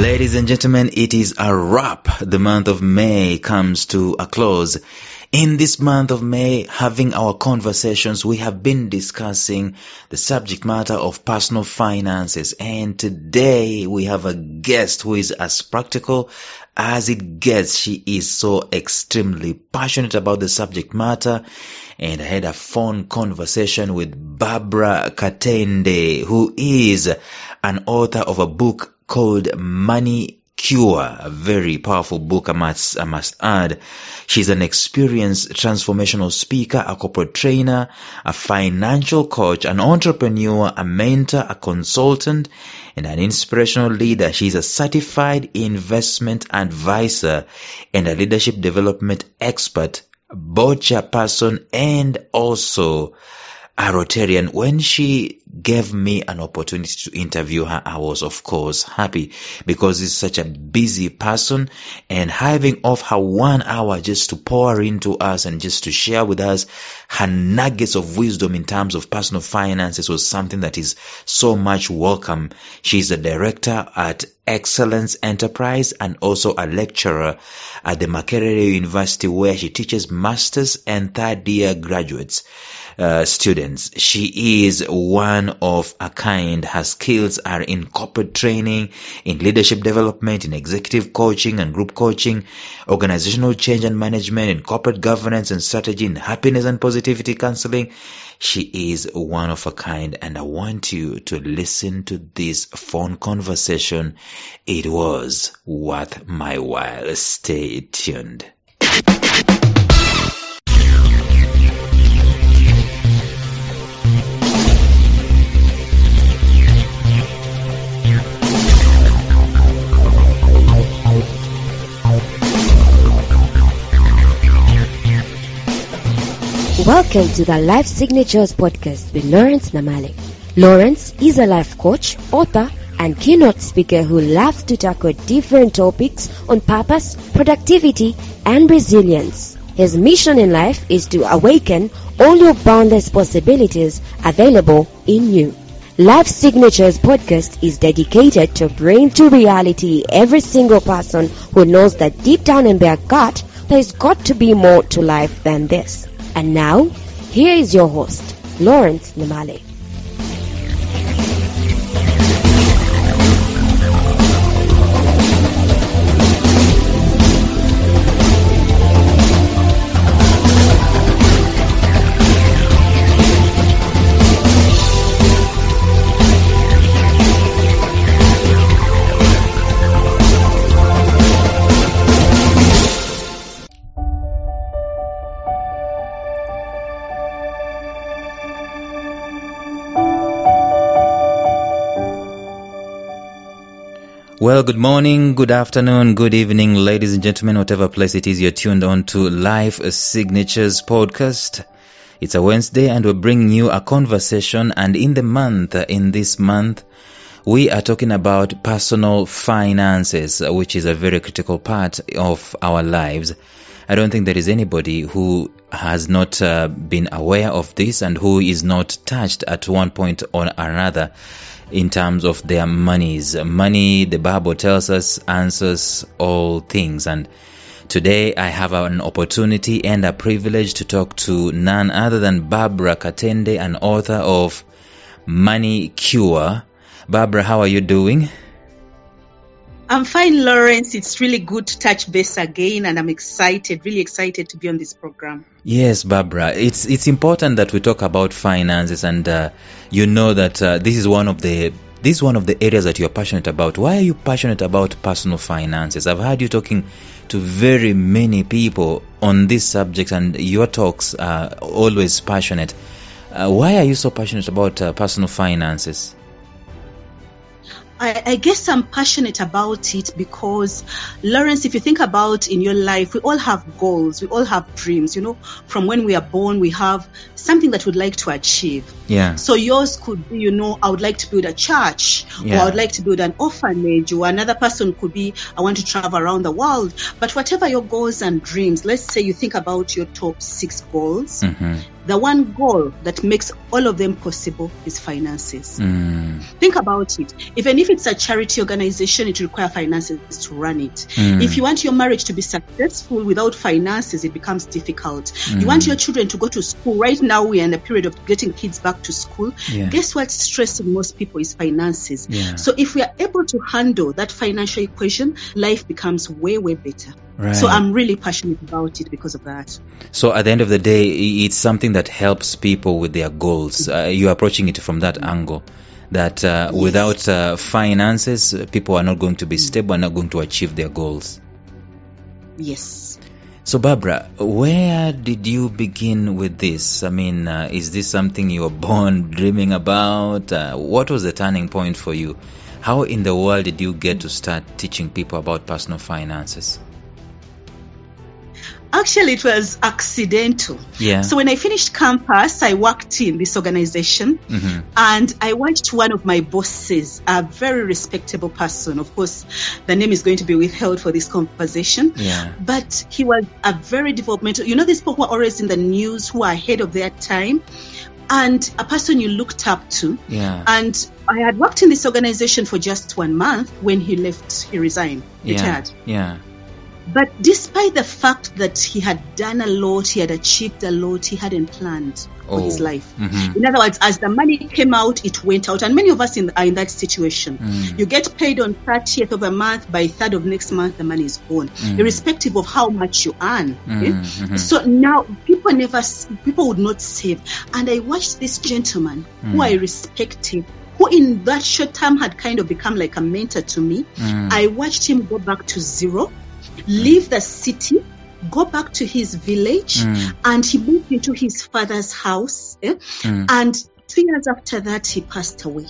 Ladies and gentlemen, it is a wrap. The month of May comes to a close. In this month of May, having our conversations, we have been discussing the subject matter of personal finances. And today we have a guest who is as practical as it gets. She is so extremely passionate about the subject matter. And I had a phone conversation with Barbara Katende, who is an author of a book called Money Cure, a very powerful book, I must add. She's an experienced transformational speaker, a corporate trainer, a financial coach, an entrepreneur, a mentor, a consultant, and an inspirational leader. She's a certified investment advisor and a leadership development expert, board chairperson, and also a Rotarian. When she gave me an opportunity to interview her, I was of course happy because she's such a busy person, and having off her 1 hour just to pour into us and just to share with us her nuggets of wisdom in terms of personal finances was something that is so much welcome. She's a director at Excellence Enterprise and also a lecturer at the Makerere University, where she teaches masters and third year graduates. Students. She is one of a kind. Her skills are in corporate training, in leadership development, in executive coaching and group coaching, organizational change and management, in corporate governance and strategy, in happiness and positivity counseling. She is one of a kind, and I want you to listen to this phone conversation. It was worth my while. Stay tuned. Welcome to the Life Signatures podcast with Lawrence Namale. Lawrence is a life coach, author, and keynote speaker who loves to tackle different topics on purpose, productivity, and resilience. His mission in life is to awaken all your boundless possibilities available in you. Life Signatures podcast is dedicated to bring to reality every single person who knows that deep down in their gut there's got to be more to life than this. And now, here is your host, Lawrence Namale. Well, good morning, good afternoon, good evening, ladies and gentlemen, whatever place it is you're tuned on to Life Signatures podcast. It's a Wednesday and we're bringing you a conversation, and in this month, we are talking about personal finances, which is a very critical part of our lives. I don't think there is anybody who has not been aware of this and who is not touched at one point or another in terms of their monies. Money, the Bible tells us, answers all things. And today I have an opportunity and a privilege to talk to none other than Barbara Katende, an author of Money Cure. Barbara, how are you doing? I'm fine, Lawrence. It's really good to touch base again, and I'm really excited to be on this program. Yes, Barbara. It's important that we talk about finances, and you know that this is one of the areas that you're passionate about. Why are you passionate about personal finances? I've heard you talking to very many people on this subject, and your talks are always passionate. Why are you so passionate about personal finances? I guess I'm passionate about it because, Lawrence, if you think about in your life, we all have goals, we all have dreams, from when we are born, we have something that we'd like to achieve. Yeah. So yours could be, I would like to build a church, or I would like to build an orphanage, or another person could be, I want to travel around the world. But whatever your goals and dreams, let's say you think about your top 6 goals. The one goal that makes all of them possible is finances. Think about it. Even if it's a charity organization, it requires finances to run it. If you want your marriage to be successful without finances, it becomes difficult. You want your children to go to school. Right now, we are in a period of getting kids back to school. Guess what's stressing most people is finances. So if we are able to handle that financial equation, life becomes way, way better. Right. So I'm really passionate about it because of that. So at the end of the day, it's something that helps people with their goals. You're approaching it from that angle, that without finances, people are not going to be stable and not going to achieve their goals. Yes. So Barbara, where did you begin with this? I mean, is this something you were born dreaming about? What was the turning point for you? How in the world did you get to start teaching people about personal finances? Actually, it was accidental. Yeah. So when I finished campus, I worked in this organization, and I went to one of my bosses, a very respectable person. Of course, the name is going to be withheld for this conversation. Yeah. But he was a very developmental. These people who are always in the news, who are ahead of their time, and a person you looked up to. Yeah. And I had worked in this organization for just 1 month when he left. He resigned, retired. Yeah. But despite the fact that he had done a lot, he had achieved a lot, he hadn't planned for his life. In other words, as the money came out, it went out. And many of us are in that situation. You get paid on 30th of a month, by 3rd of next month, the money is gone, irrespective of how much you earn. So now people would not save. And I watched this gentleman who I respected, who in that short time had kind of become like a mentor to me. I watched him go back to zero, leave the city, go back to his village, and he moved into his father's house. And 2 years after that, he passed away.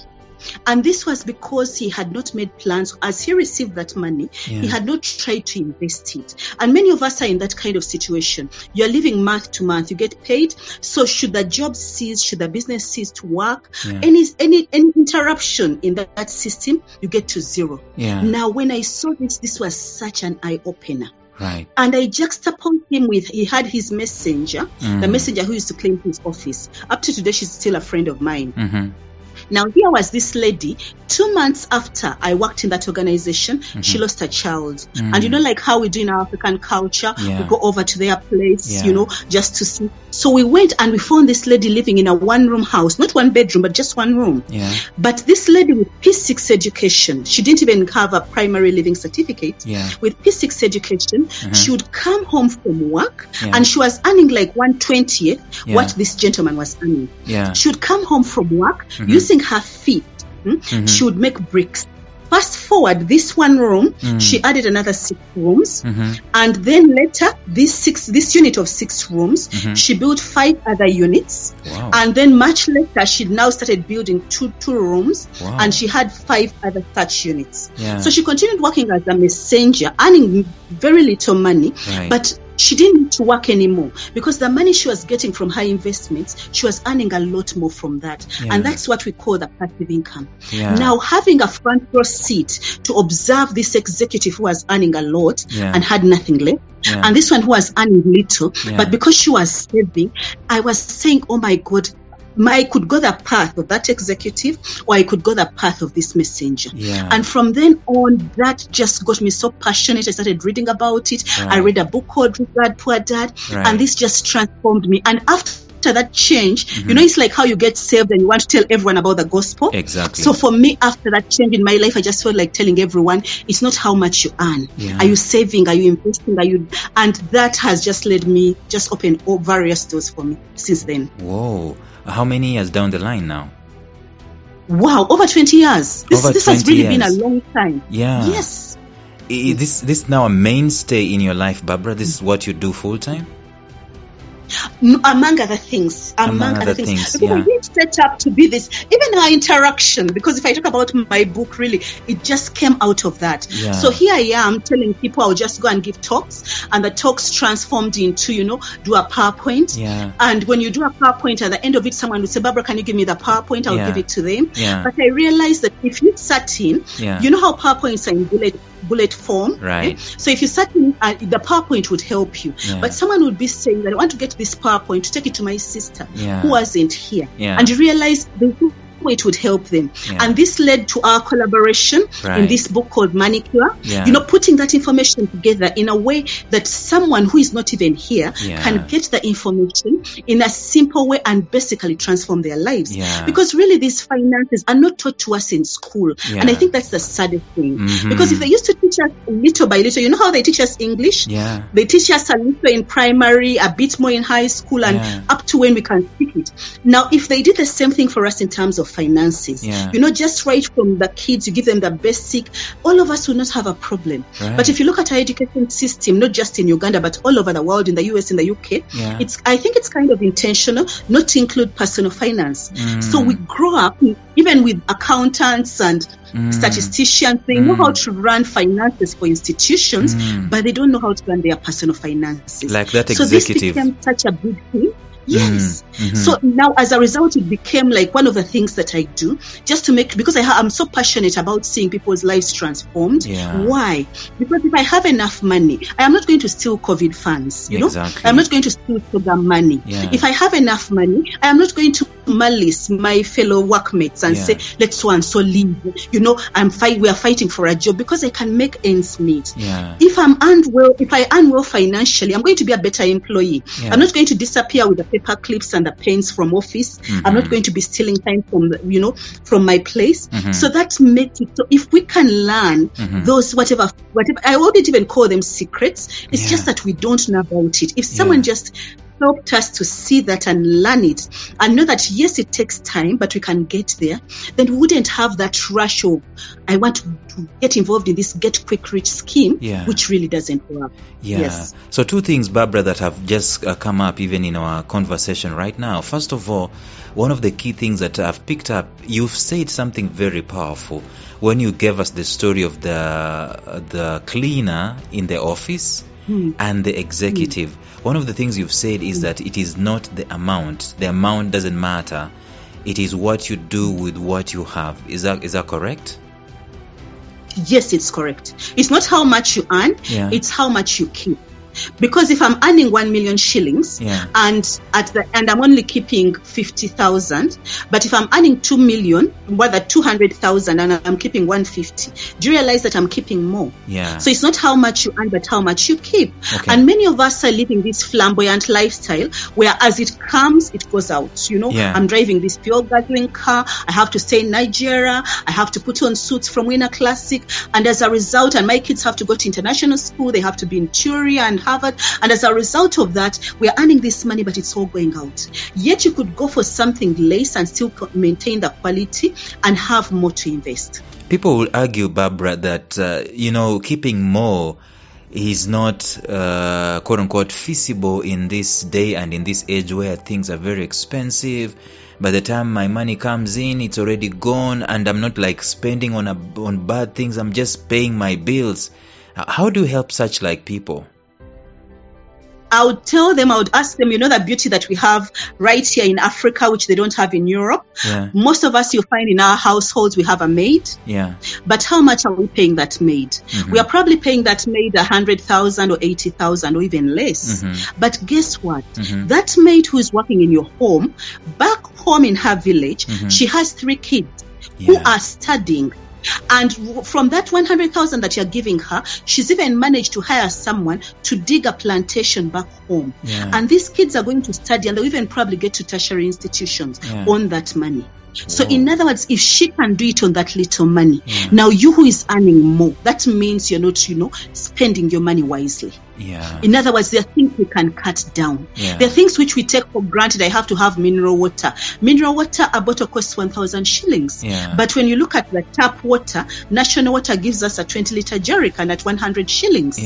And this was because he had not made plans. As he received that money, he had not tried to invest it. And many of us are in that kind of situation. You're living month to month. You get paid. So should the job cease, should the business cease to work, any interruption in that system, you get to zero. Now, when I saw this was such an eye-opener. Right. And I juxtaposed him with, he had his messenger, the messenger who used to claim his office. Up to today, she's still a friend of mine. Now, here was this lady, 2 months after I worked in that organization, she lost a child. And like how we do in our African culture, we go over to their place, just to see. So we went and we found this lady living in a 1-room house, not 1 bedroom, but just 1 room. But this lady with P6 education, she didn't even have a primary living certificate. With P6 education, she would come home from work and she was earning like 1/20th what this gentleman was earning. She would come home from work using her feet. She would make bricks. Fast forward, this 1 room, she added another 6 rooms. And then later, this unit of 6 rooms, she built 5 other units. And then much later, she now started building two rooms. And she had 5 other such units. So she continued working as a messenger, earning very little money. But she didn't need to work anymore because the money she was getting from her investments, she was earning a lot more from that. And that's what we call the passive income. Now, having a front row seat to observe this executive who was earning a lot and had nothing left, and this one who was earning little, but because she was saving, I was saying, oh my God, I could go the path of that executive, or I could go the path of this messenger. And from then on, that just got me so passionate. I started reading about it. I read a book called Rich Dad, Poor Dad, and this just transformed me. And after that change, it's like how you get saved and you want to tell everyone about the gospel. Exactly. So for me, after that change in my life, I just felt like telling everyone, it's not how much you earn. Are you saving? Are you investing? And that has just led me, just opened various doors for me since then. Whoa. How many years down the line now? Wow, over 20 years. This has really been a long time. Yes. This now a mainstay in your life, Barbara? This is what you do full time? Among other things. Because I didn't set up to be this. Even our interaction, because if I talk about my book, really, it just came out of that. Yeah. So here I am telling people I'll just go and give talks, and the talks transformed into, do a PowerPoint. Yeah. And when you do a PowerPoint, at the end of it, someone will say, Barbara, can you give me the PowerPoint? I'll give it to them. Yeah. But I realized that if you sat in, you know how PowerPoints are in bullet form, right? So if you sat in, the PowerPoint would help you. But someone would be saying that I want to get this PowerPoint to take it to my sister who wasn't here, and you realize it would help them. And this led to our collaboration in this book called Manicure. Putting that information together in a way that someone who is not even here can get the information in a simple way and basically transform their lives. Because really these finances are not taught to us in school. And I think that's the saddest thing. Because if they used to teach us little by little, you know how they teach us English? They teach us a little in primary, a bit more in high school, and up to when we can speak it. Now, if they did the same thing for us in terms of finances, just right from the kids, you give them the basic, all of us will not have a problem. But if you look at our education system, not just in Uganda but all over the world, in the US, in the UK, I think it's kind of intentional not to include personal finance. So we grow up even with accountants and statisticians. They know how to run finances for institutions, but they don't know how to run their personal finances. Like that executive. So this became such a big thing. Yes. So now, as a result, it became like one of the things that I do just to make, because I'm so passionate about seeing people's lives transformed. Why? Because if I have enough money, I am not going to steal COVID funds. Exactly. I'm not going to steal sugar money. If I have enough money, I am not going to malice my fellow workmates and say, let's so and so leave. We are fighting for a job, because I can make ends meet. If I earn well financially, I'm going to be a better employee. I'm not going to disappear with the paper clips and the pens from office. I'm not going to be stealing time from my place. So that makes it so if we can learn those whatever I wouldn't even call them secrets. It's just that we don't know about it. If someone just helped us to see that and learn it and know that yes, it takes time, but we can get there, then we wouldn't have that rush of I want to get involved in this get quick rich scheme, which really doesn't work. Yes. So two things, Barbara, that have just come up even in our conversation right now. First of all, one of the key things that I've picked up, you've said something very powerful when you gave us the story of the cleaner in the office and the executive. One of the things you've said is that it is not the amount. The amount doesn't matter. It is what you do with what you have. Is that correct? Yes, it's correct. It's not how much you earn, it's how much you keep. Because if I'm earning 1 million shillings and I'm only keeping 50,000, but if I'm earning 2 million, rather 200,000, and I'm keeping 150, do you realize that I'm keeping more? So it's not how much you earn, but how much you keep. And many of us are living this flamboyant lifestyle where as it comes, it goes out. I'm driving this pure gathering car. I have to stay in Nigeria. I have to put on suits from Winter Classic. And as a result, and my kids have to go to international school. They have to be in Turia and Harvard, and as a result of that, we are earning this money, but it's all going out. Yet you could go for something less and still maintain the quality and have more to invest. People will argue, Barbara, that keeping more is not quote unquote feasible in this day and in this age where things are very expensive. By the time my money comes in, it's already gone, and I'm not like spending on bad things. I'm just paying my bills. How do you help such people? I would ask them, the beauty that we have right here in Africa, which they don't have in Europe. Most of us, you'll find in our households, we have a maid. But how much are we paying that maid? We are probably paying that maid 100,000 or 80,000 or even less. But guess what? That maid who is working in your home, back home in her village, she has 3 kids who are studying. And from that 100,000 that you're giving her, she's even managed to hire someone to dig a plantation back home. And these kids are going to study, and they'll even probably get to tertiary institutions on that money. So in other words, if she can do it on that little money, now you who is earning more, that means you're not, spending your money wisely. In other words, there are things we can cut down. There are things which we take for granted. I have to have mineral water. Mineral water, a bottle costs 1,000 shillings. But when you look at the tap water, National Water gives us a 20-liter jerrycan at 100 shillings,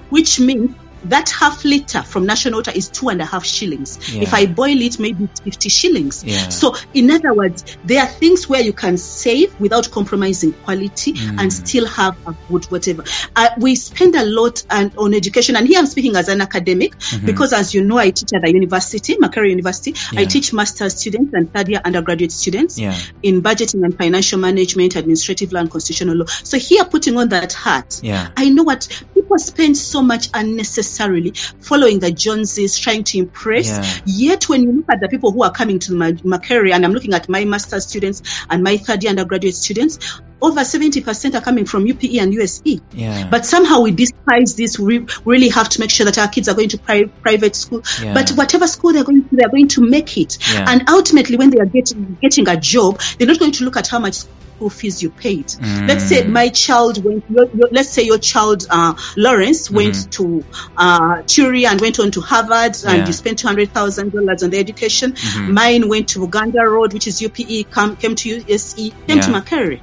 which means that half liter from National Water is 2.5 shillings. Yeah. If I boil it, maybe it's 50 shillings. Yeah. So in other words, there are things where you can save without compromising quality and still have a good whatever. We spend a lot on education, and here I'm speaking as an academic because, as you know, I teach at the university, Makerere University. I teach master's students and third year undergraduate students in budgeting and financial management, administrative law and constitutional law. So here, putting on that hat, I know what people spend so much unnecessarily following the Joneses, trying to impress. Yet when you look at the people who are coming to Makerere, and I'm looking at my master's students and my third year undergraduate students, over 70% are coming from UPE and USE. But somehow we despise this. We really have to make sure that our kids are going to private school. But whatever school they're going to, they're going to make it. And ultimately, when they are getting a job, they're not going to look at how much school fees you paid. Let's say my child went. Let's say your child Lawrence went to Turia and went on to Harvard, and you spent $200,000 on their education. Mine went to Uganda Road, which is UPE, came to USE, came to Makerere.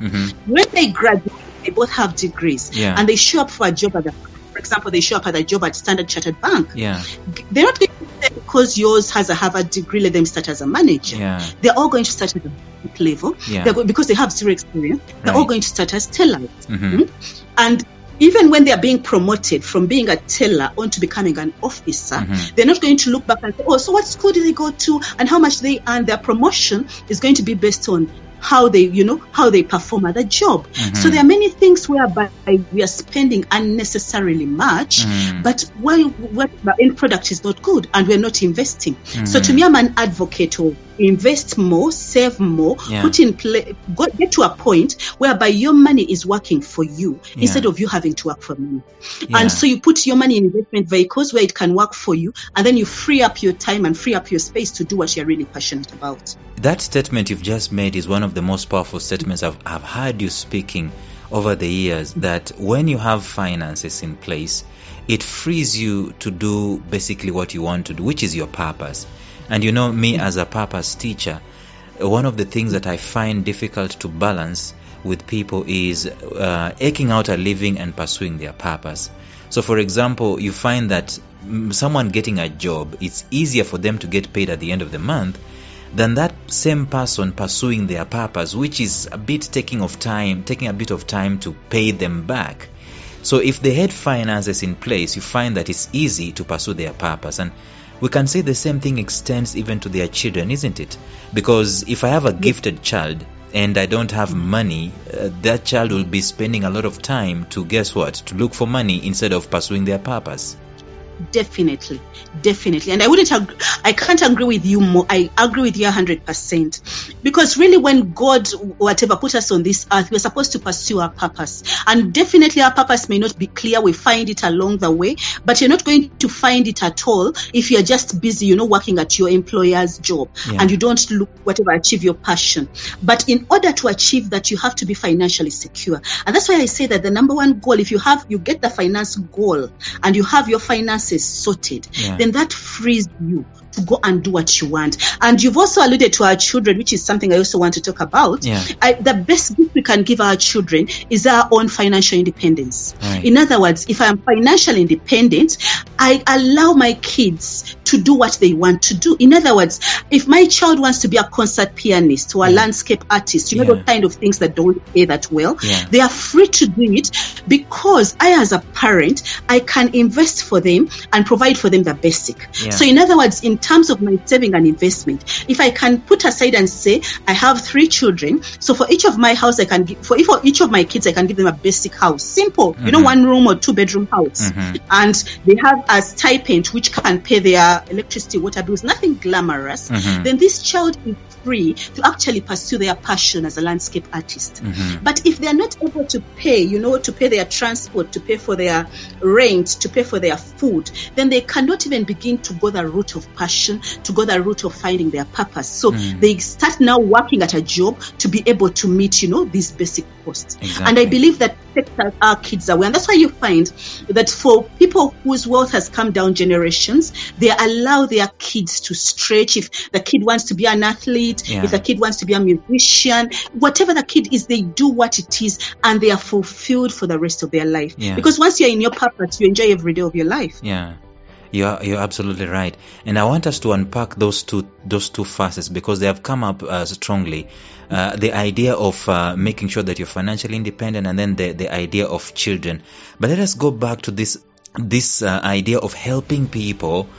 When they graduate, they both have degrees, and they show up for a job for example, they show up at a job at Standard Chartered Bank. They're not going to say because yours has a Harvard degree, let them start as a manager. They're all going to start at the basic level. Because they have zero experience. They're all going to start as tellers. And even when they are being promoted from being a teller on to becoming an officer, they're not going to look back and say, oh, so what school did they go to and how much they earn? Their promotion is going to be based on how they perform at the job. So there are many things whereby we are spending unnecessarily much, but what the end product is not good, and we're not investing. So to me, I'm an advocate of invest more, save more, put in play, get to a point whereby your money is working for you instead of you having to work for money. And so you put your money in investment vehicles where it can work for you, and then you free up your time and free up your space to do what you're really passionate about. That statement you've just made is one of the most powerful statements I've heard you speaking over the years, that when you have finances in place, it frees you to do basically what you want to do, which is your purpose. And you know, me as a purpose teacher, one of the things that I find difficult to balance with people is eking out a living and pursuing their purpose. So for example, you find that someone getting a job, it's easier for them to get paid at the end of the month than that same person pursuing their purpose, which is a bit taking a bit of time to pay them back. So if they had finances in place, you find that it's easy to pursue their purpose. And we can say the same thing extends even to their children, isn't it? Because if I have a gifted child and I don't have money, that child will be spending a lot of time to, guess what, to look for money instead of pursuing their purpose. Definitely. And I can't agree with you more. I agree with you 100%. Because really, when God, whatever, put us on this earth, we're supposed to pursue our purpose. And definitely our purpose may not be clear. We find it along the way, but you're not going to find it at all if you're just busy, working at your employer's job and you don't achieve your passion. But in order to achieve that, you have to be financially secure. And that's why I say that the number one goal, if you get the finance goal and you have your finances sorted, then that frees you to go and do what you want. And you've also alluded to our children, which is something I also want to talk about. The best gift we can give our children is our own financial independence. In other words, if I am financially independent, I allow my kids to do what they want to do. In other words, if my child wants to be a concert pianist or a landscape artist, those kind of things that don't pay that well, they are free to do it, because I, as a parent, I can invest for them and provide for them the basic. So in other words, in terms of my saving and investment, if I can put aside and say I have 3 children, so for each of my house for each of my kids I can give them a basic house, simple, 1 room or 2 bedroom house, and they have a stipend which can pay their electricity, water bills, nothing glamorous, then this child is free to actually pursue their passion as a landscape artist. But if they are not able to pay, to pay their transport, to pay for their rent, to pay for their food, then they cannot even begin to go the route of passion, to go the route of finding their purpose. So they start now working at a job to be able to meet, these basic costs. And I believe that takes our kids away. And that's why you find that for people whose wealth has come down generations, they allow their kids to stretch. If the kid wants to be an athlete, if the kid wants to be a musician, whatever the kid is, they do what it is, and they are fulfilled for the rest of their life. Because once you're in your purpose, you enjoy every day of your life. You're absolutely right, and I want us to unpack those two facets because they have come up strongly. The idea of making sure that you're financially independent, and then the idea of children. But let us go back to this idea of helping people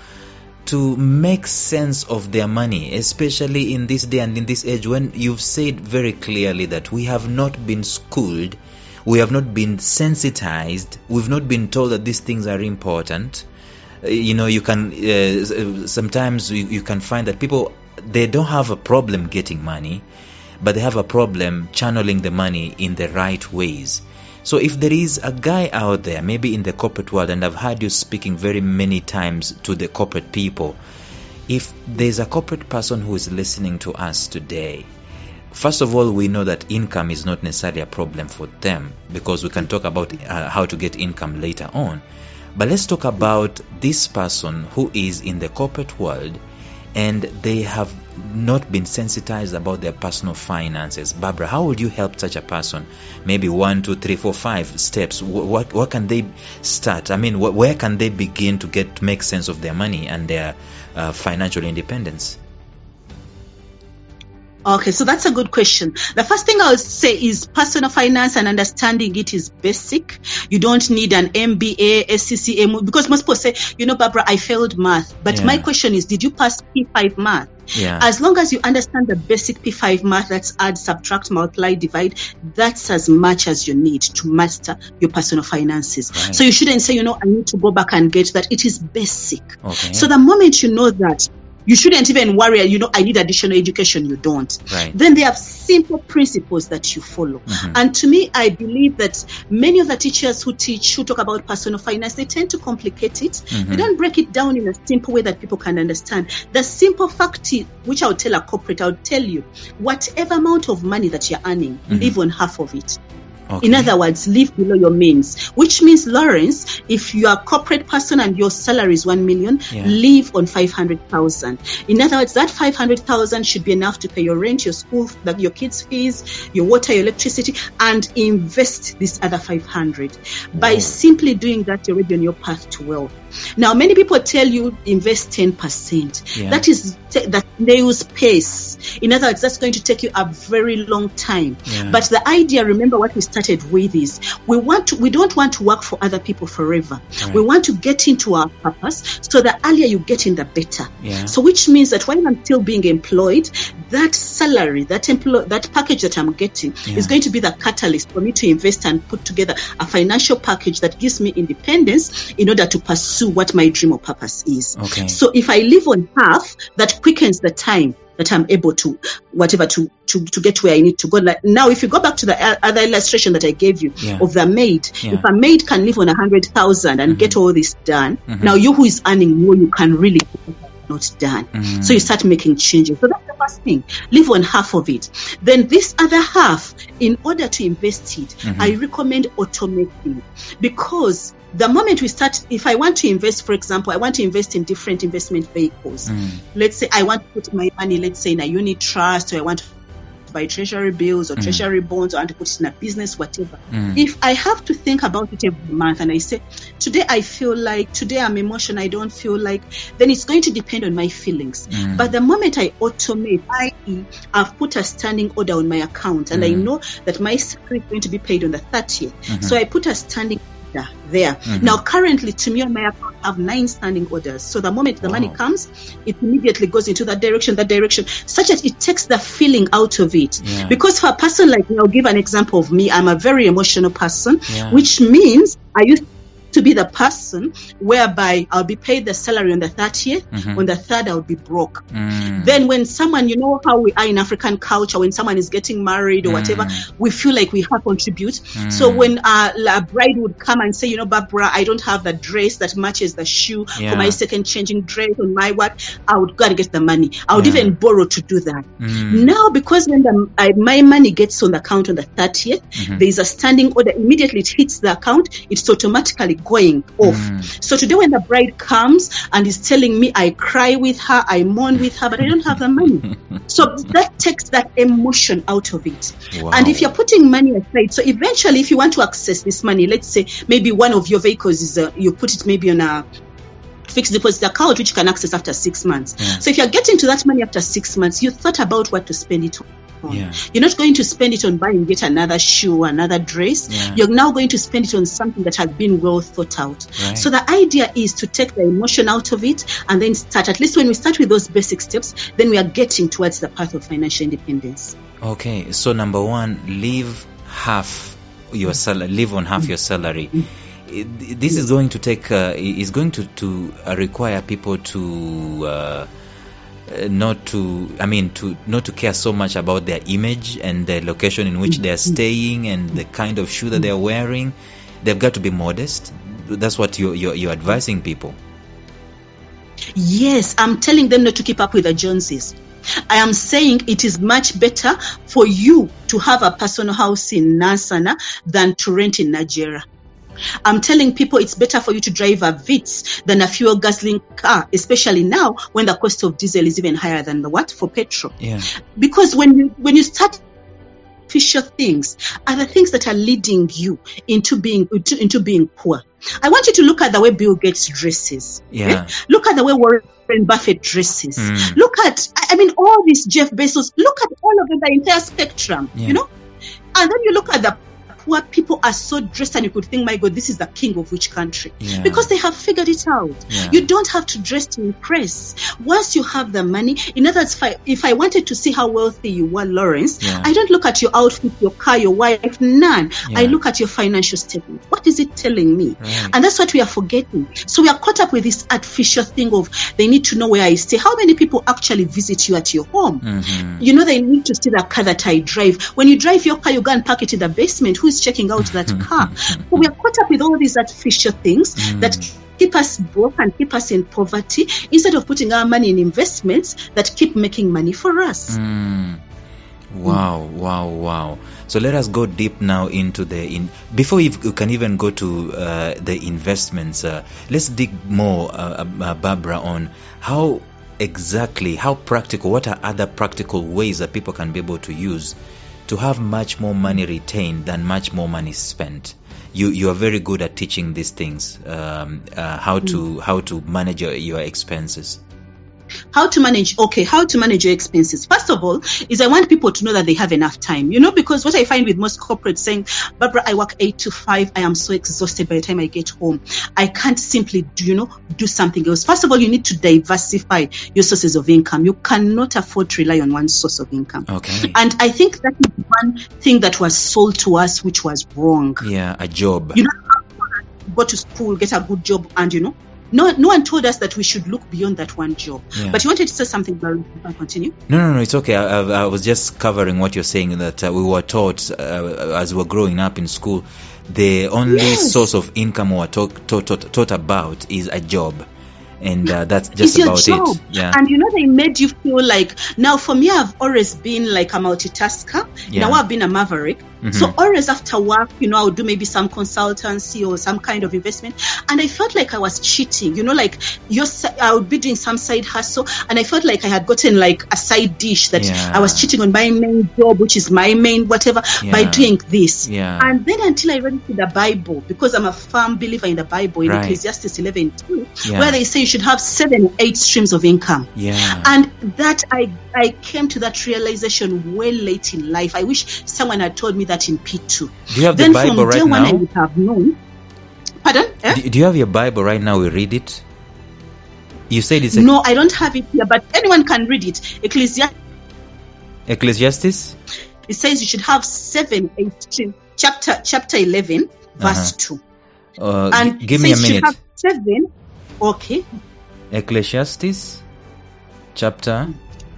to make sense of their money, especially in this day and in this age when you've said very clearly that we have not been schooled, we have not been sensitized, we've not been told that these things are important. You can sometimes you can find that people, they don't have a problem getting money, but they have a problem channeling the money in the right ways. So if there is a guy out there, maybe in the corporate world, and I've heard you speaking very many times to the corporate people, if there's a corporate person who is listening to us today, first of all, we know that income is not necessarily a problem for them, because we can talk about how to get income later on. But let's talk about this person who is in the corporate world and they have not been sensitized about their personal finances. Barbara, how would you help such a person? Maybe 1, 2, 3, 4, 5 steps. What can they start? I mean, where can they begin to make sense of their money and their financial independence? Okay, so that's a good question. The first thing I would say is personal finance and understanding it is basic. You don't need an MBA, SCCM, because most people say, Barbara, I failed math. But my question is, did you pass P5 math? Yeah. As long as you understand the basic P5 math, that's add, subtract, multiply, divide, that's as much as you need to master your personal finances. Right. So you shouldn't say, I need to go back and get that. It is basic. Okay. So the moment you know that, you shouldn't even worry, I need additional education. You don't. Right. Then they have simple principles that you follow. Mm-hmm. And to me, I believe that many of the teachers who talk about personal finance, they tend to complicate it. Mm-hmm. They don't break it down in a simple way that people can understand. The simple fact, which I would tell a corporate, I would tell you, whatever amount of money that you're earning, live on half of it. Okay. In other words, live below your means, which means, Lawrence, if you are a corporate person and your salary is 1 million, live on 500,000. In other words, that 500,000 should be enough to pay your rent, your school, your kids' fees, your water, your electricity, and invest this other 500. By simply doing that, you're already on your path to wealth. Now, many people tell you invest 10%. Yeah. That is that snail's pace. In other words, that's going to take you a very long time. Yeah. But the idea, remember what we started with, is we don't want to work for other people forever. Right. We want to get into our purpose. So the earlier you get in, the better. Yeah. So which means that while I'm still being employed, that salary, that package that I'm getting is going to be the catalyst for me to invest and put together a financial package that gives me independence in order to pursue what my dream or purpose is. Okay. So if I live on half, that quickens the time that I'm able to get where I need to go. Like now, if you go back to the other illustration that I gave you of the maid, if a maid can live on 100,000 and get all this done, now you who is earning more, you can really get not done. So you start making changes. So that's the first thing. Live on half of it. Then this other half, in order to invest it, I recommend automating, because the moment we start, if I want to invest, for example, I want to invest in different investment vehicles. Let's say I want to put my money, let's say in a unit trust, or I want to buy treasury bills or treasury bonds, or I want to put it in a business, whatever. If I have to think about it every month and I say, today I feel like, today I'm emotional, I don't feel like, then it's going to depend on my feelings. But the moment I automate, i.e., I've put a standing order on my account and I know that my salary is going to be paid on the 30th. So I put a standing there. Now, currently, to me on my account, I have 9 standing orders. So the moment the money comes, it immediately goes into that direction, such that it takes the feeling out of it. Because for a person like me, I'll give an example of me. I'm a very emotional person, which means I used to be the person whereby I'll be paid the salary on the 30th, on the 3rd I'll be broke. Then when someone, you know how we are in African culture, when someone is getting married or whatever, we feel like we have to contribute. So when a bride would come and say, Barbara, I don't have the dress that matches the shoe for my second changing dress on my what, I would go and get the money. I would even borrow to do that. Now, because when my money gets on the account on the 30th, there is a standing order. Immediately it hits the account, it's automatically going off. So today when the bride comes and is telling me, I cry with her, I mourn with her, but I don't have the money. So that takes that emotion out of it. And if you're putting money aside, so eventually if you want to access this money, let's say maybe one of your vehicles is you put it maybe on a fixed deposit account which you can access after 6 months. Yeah. So if you're getting to that money after 6 months, you thought about what to spend it on. Yeah. You're not going to spend it on buying yet another shoe, another dress. Yeah. You're now going to spend it on something that has been well thought out. Right. So the idea is to take the emotion out of it and then start. At least when we start with those basic steps, then we are getting towards the path of financial independence. Okay, so number one, live half your salary. Live on half your salary. This is going to take. Is going to require people to. Not to care so much about their image and the location in which they are staying and the kind of shoe that they are wearing. They've got to be modest. That's what you're advising people. Yes, I'm telling them not to keep up with the Joneses. I am saying it is much better for you to have a personal house in Nansana than to rent in Nigeria. I'm telling people it's better for you to drive a Vitz than a fuel guzzling car, especially now when the cost of diesel is even higher than for petrol. Yeah. Because when you start fisher things are the things that are leading you into being poor. I want you to look at the way Bill Gates dresses. Yeah. Okay? Look at the way Warren Buffett dresses. Look at, all these Jeff Bezos. Look at all of them, the entire spectrum. Yeah. You know, and then you look at the poor people are so dressed, and you could think, my God, this is the king of which country? Yeah. Because they have figured it out. Yeah. You don't have to dress to impress. Once you have the money, in other words, if I wanted to see how wealthy you were, Lawrence, Yeah. I don't look at your outfit, your car, your wife, none. Yeah. I look at your financial statement. What is it telling me? Right. And that's what we are forgetting. So we are caught up with this artificial thing of they need to know where I stay. How many people actually visit you at your home? Mm-hmm. You know, they need to see the car that I drive. When you drive your car, you go and park it in the basement. Who is checking out that car? So we are caught up with all these artificial things that keep us broke and keep us in poverty instead of putting our money in investments that keep making money for us. Wow. So let us go deep now into before we can even go to the investments. Let's dig more, Barbara, on how practical, what are other practical ways that people can be able to use to have much more money retained than much more money spent. You are very good at teaching these things, how to manage your expenses. How to manage your expenses. First of all, is I want people to know that they have enough time. You know, because what I find with most corporates saying, Barbara, I work 8 to 5. I am so exhausted by the time I get home. I can't simply do something else. First of all, you need to diversify your sources of income. You cannot afford to rely on one source of income. Okay. And I think that is one thing that was sold to us, which was wrong. Yeah, a job. You know, go to school, get a good job, and no one told us that we should look beyond that one job. Yeah. But you wanted to say something, Barry? I'll continue. No, it's okay. I was just covering what you're saying, that we were taught as we were growing up in school, the only source of income we were taught about is a job. And that's just about it. Yeah. And they made you feel like, now for me, I've always been like a multitasker. Yeah. Now I've been a maverick. Mm-hmm. So always after work, I would do maybe some consultancy or some kind of investment. And I felt like I was cheating, like I would be doing some side hustle. And I felt like I had gotten like a side dish that I was cheating on my main job, which is my main whatever, by doing this. Yeah. And then until I read into the Bible, because I'm a firm believer in the Bible, in Ecclesiastes 11:2, where they say you should have 7 or 8 streams of income. Yeah. And that I came to that realization way late in life. I wish someone had told me that in P2. Do you have the Bible right now? I would have known. Pardon? Do you have your Bible right now? We read it. You said it's no, I don't have it here, but anyone can read it. Ecclesiastes? It says you should have 7, 8 streams. Chapter 11, verse 2. And give me a minute. You should have 7. Okay. Ecclesiastes chapter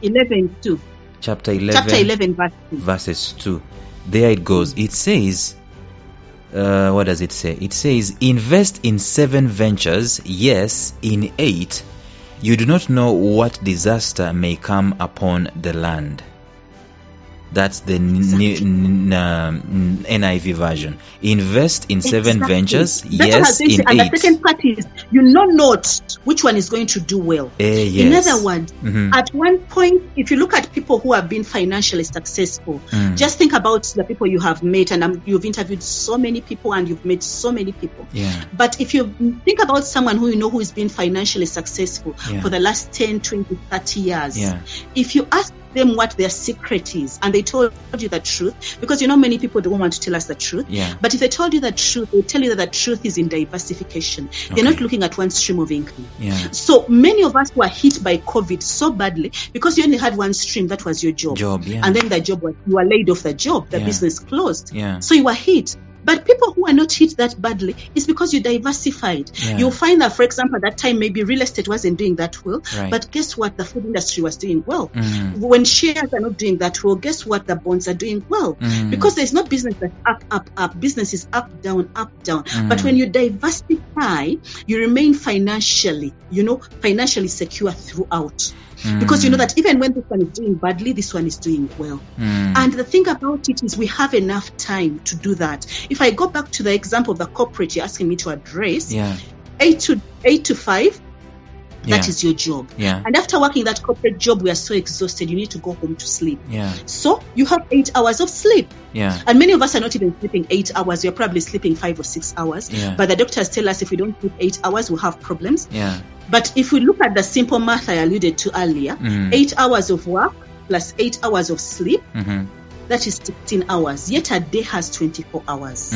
11:2. Chapter 11 verses 2. There it goes. It says, what does it say? It says, invest in 7 ventures, yes, in 8. You do not know what disaster may come upon the land. That's the NIV version. Invest in 7 ventures, yes, in 8. And the second part is, you know not which one is going to do well. Yes. In other words, at one point, if you look at people who have been financially successful, just think about the people you have met, and you've interviewed so many people and you've met so many people. Yeah. But if you think about someone who you know who has been financially successful for the last 10, 20, 30 years, if you ask them what their secret is and they told you the truth, because you know many people don't want to tell us the truth, but if they told you the truth, they tell you that the truth is in diversification. They're not looking at one stream of income. So many of us were hit by COVID so badly because you only had one stream, that was your job. And then the job was, you were laid off the job, the business closed, so you were hit. But people who are not hit that badly is because you diversified. You'll find that, for example, at that time, maybe real estate wasn't doing that well. But guess what? The food industry was doing well. When shares are not doing that well, guess what? The bonds are doing well. Because there's no business that's up, up, up. Business is up, down, up, down. But when you diversify, you remain financially secure throughout. Because you know that even when this one is doing badly, this one is doing well. And the thing about it is we have enough time to do that. If I go back to the example of the corporate you're asking me to address, 8 to 5, that is your job. And after working that corporate job, we are so exhausted, you need to go home to sleep. So you have 8 hours of sleep. And many of us are not even sleeping 8 hours. We're probably sleeping 5 or 6 hours. But the doctors tell us if we don't sleep 8 hours, we'll have problems. But if we look at the simple math I alluded to earlier, 8 hours of work plus 8 hours of sleep, that is 16 hours. Yet a day has 24 hours.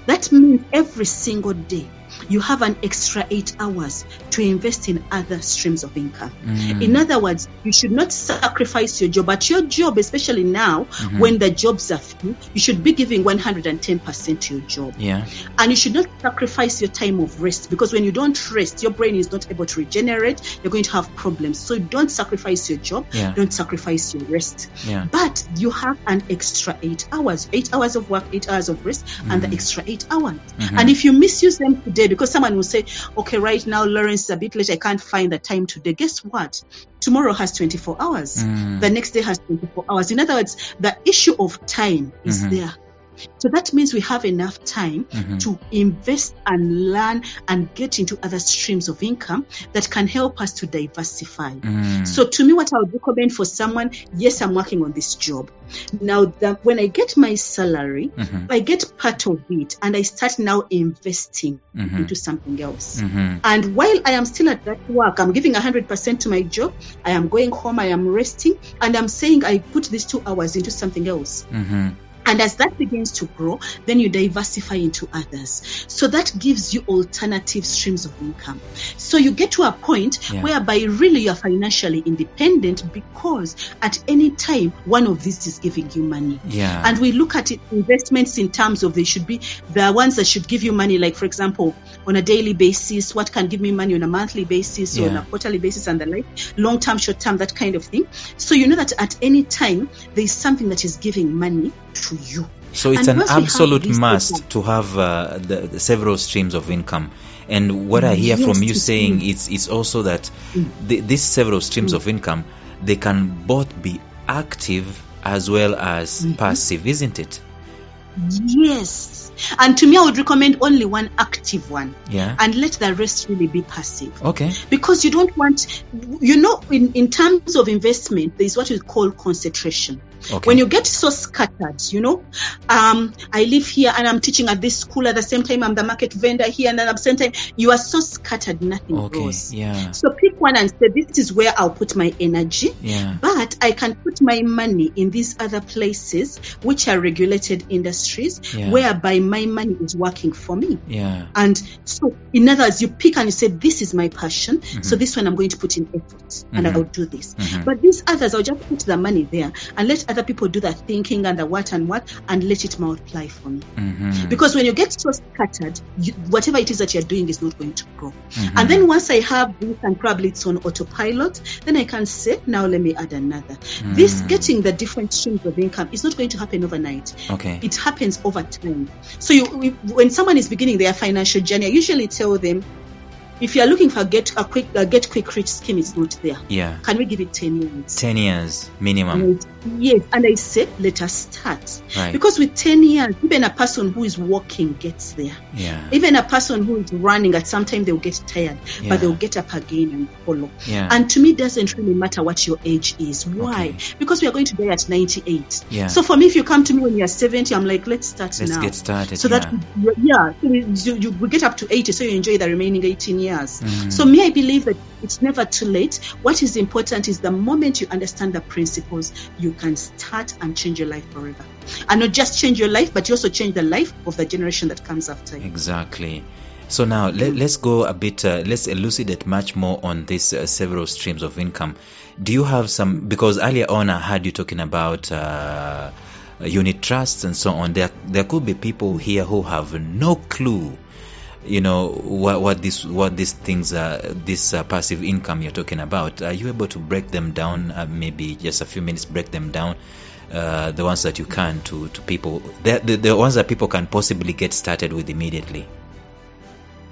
That means every single day you have an extra 8 hours to invest in other streams of income. In other words, you should not sacrifice your job. At your job, especially now, when the jobs are few, you should be giving 110% to your job. And you should not sacrifice your time of rest, because when you don't rest, your brain is not able to regenerate. You're going to have problems. So don't sacrifice your job. Don't sacrifice your rest. But you have an extra 8 hours. 8 hours of work, 8 hours of rest, and the extra 8 hours. And if you misuse them today, because someone will say, okay, right now, Lawrence, is a bit late, I can't find the time today. Guess what? Tomorrow has 24 hours. The next day has 24 hours. In other words, the issue of time is there. So that means we have enough time to invest and learn and get into other streams of income that can help us to diversify. So to me, what I would recommend for someone, yes, I'm working on this job. Now, when I get my salary, I get part of it and I start now investing into something else. And while I am still at that work, I'm giving 100% to my job. I am going home, I am resting, and I'm saying I put these 2 hours into something else. And as that begins to grow, then you diversify into others. So that gives you alternative streams of income. So you get to a point whereby really you're financially independent, because at any time, one of these is giving you money. And we look at it, investments in terms of they should be the ones that should give you money, like, for example, on a daily basis, what can give me money on a monthly basis or on a quarterly basis and the like, long-term, short-term, that kind of thing. So you know that at any time, there is something that is giving money to you. So it's an absolute must to have the several streams of income. And what I hear from you saying, it's also that these several streams of income, they can both be active as well as passive, isn't it? Yes. And to me, I would recommend only one active one. And let the rest really be passive. Okay. Because you don't want, in terms of investment, there is what we call concentration. Okay. When you get so scattered, I live here and I'm teaching at this school, at the same time I'm the market vendor here, and then at the same time you are so scattered, nothing grows. So pick one and say, this is where I'll put my energy, but I can put my money in these other places which are regulated industries, whereby my money is working for me. And so in other words, you pick and you say, this is my passion, so this one I'm going to put in effort and I'll do this. But these others, I'll just put the money there and let other people do the thinking and the what and let it multiply for me. Because when you get so scattered, whatever it is that you're doing is not going to grow. And then once I have this and probably it's on autopilot, then I can say, now let me add another. This getting the different streams of income is not going to happen overnight. It happens over time. So when someone is beginning their financial journey, I usually tell them, if you are looking for get quick rich scheme, it's not there. Yeah. Can we give it 10 years? 10 years minimum. Yes, and I said let us start. Right. Because with 10 years, even a person who is walking gets there. Yeah. Even a person who is running, at some time they'll get tired, but they'll get up again and follow. Yeah. And to me, it doesn't really matter what your age is. Why? Okay. Because we are going to die at 98. Yeah. So for me, if you come to me when you're 70, I'm like, let's start now. Let's get started. So that so we get up to 80, so you enjoy the remaining 18 years. So me, I believe that it's never too late. What is important is the moment you understand the principles, you can start and change your life forever. And not just change your life, but you also change the life of the generation that comes after you. Exactly. So now let's go a bit, let's elucidate much more on these several streams of income. Do you have some, because earlier on I heard you talking about unit trusts and so on. There could be people here who have no clue, what these things are, this passive income you're talking about. Are you able to break them down, maybe just a few minutes, break them down, the ones that you can to people, the ones that people can possibly get started with immediately?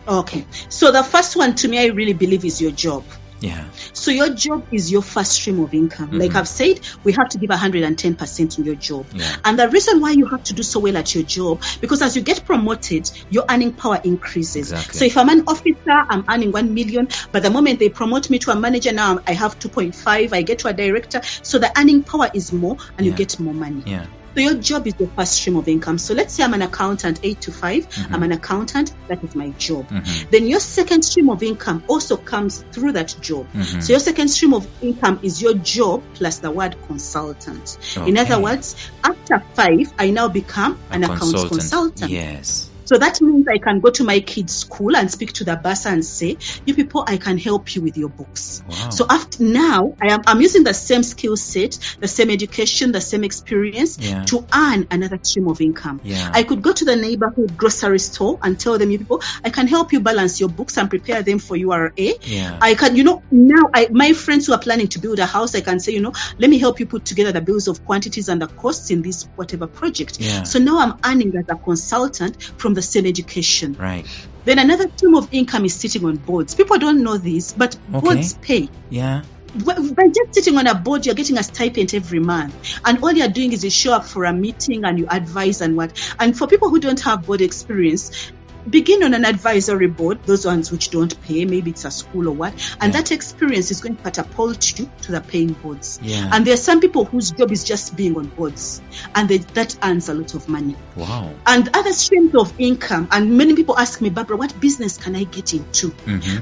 Okay, so the first one, to me, I really believe is your job. Yeah. So your job is your first stream of income. Like I've said, we have to give 110% in your job. Yeah. And the reason why you have to do so well at your job, because as you get promoted, your earning power increases. Exactly. So if I'm an officer, I'm earning 1 million, but the moment they promote me to a manager, now I have 2.5, I get to a director. So the earning power is more and you get more money. Yeah. So your job is your first stream of income. So let's say I'm an accountant, 8 to 5. I'm an accountant. That is my job. Then your second stream of income also comes through that job. So your second stream of income is your job plus the word consultant. Okay. In other words, after 5, I now become an accounts consultant. Yes. So that means I can go to my kids' school and speak to the bursar and say, you people, I can help you with your books. Wow. So after now, I'm using the same skill set, the same education, the same experience to earn another stream of income. Yeah. I could go to the neighborhood grocery store and tell them, you people, I can help you balance your books and prepare them for URA. Yeah. I can, now my friends who are planning to build a house, I can say, let me help you put together the bills of quantities and the costs in this whatever project. Yeah. So now I'm earning as a consultant from the same education. Right. Then another stream of income is sitting on boards. People don't know this, but boards pay. Yeah. By just sitting on a board, you're getting a stipend every month. And all you're doing is you show up for a meeting and you advise and what. And for people who don't have board experience, begin on an advisory board, those ones which don't pay, maybe it's a school or what, and that experience is going to catapult you to the paying boards. Yeah. And there are some people whose job is just being on boards, and that earns a lot of money. Wow. And other streams of income, and many people ask me, Barbara, what business can I get into?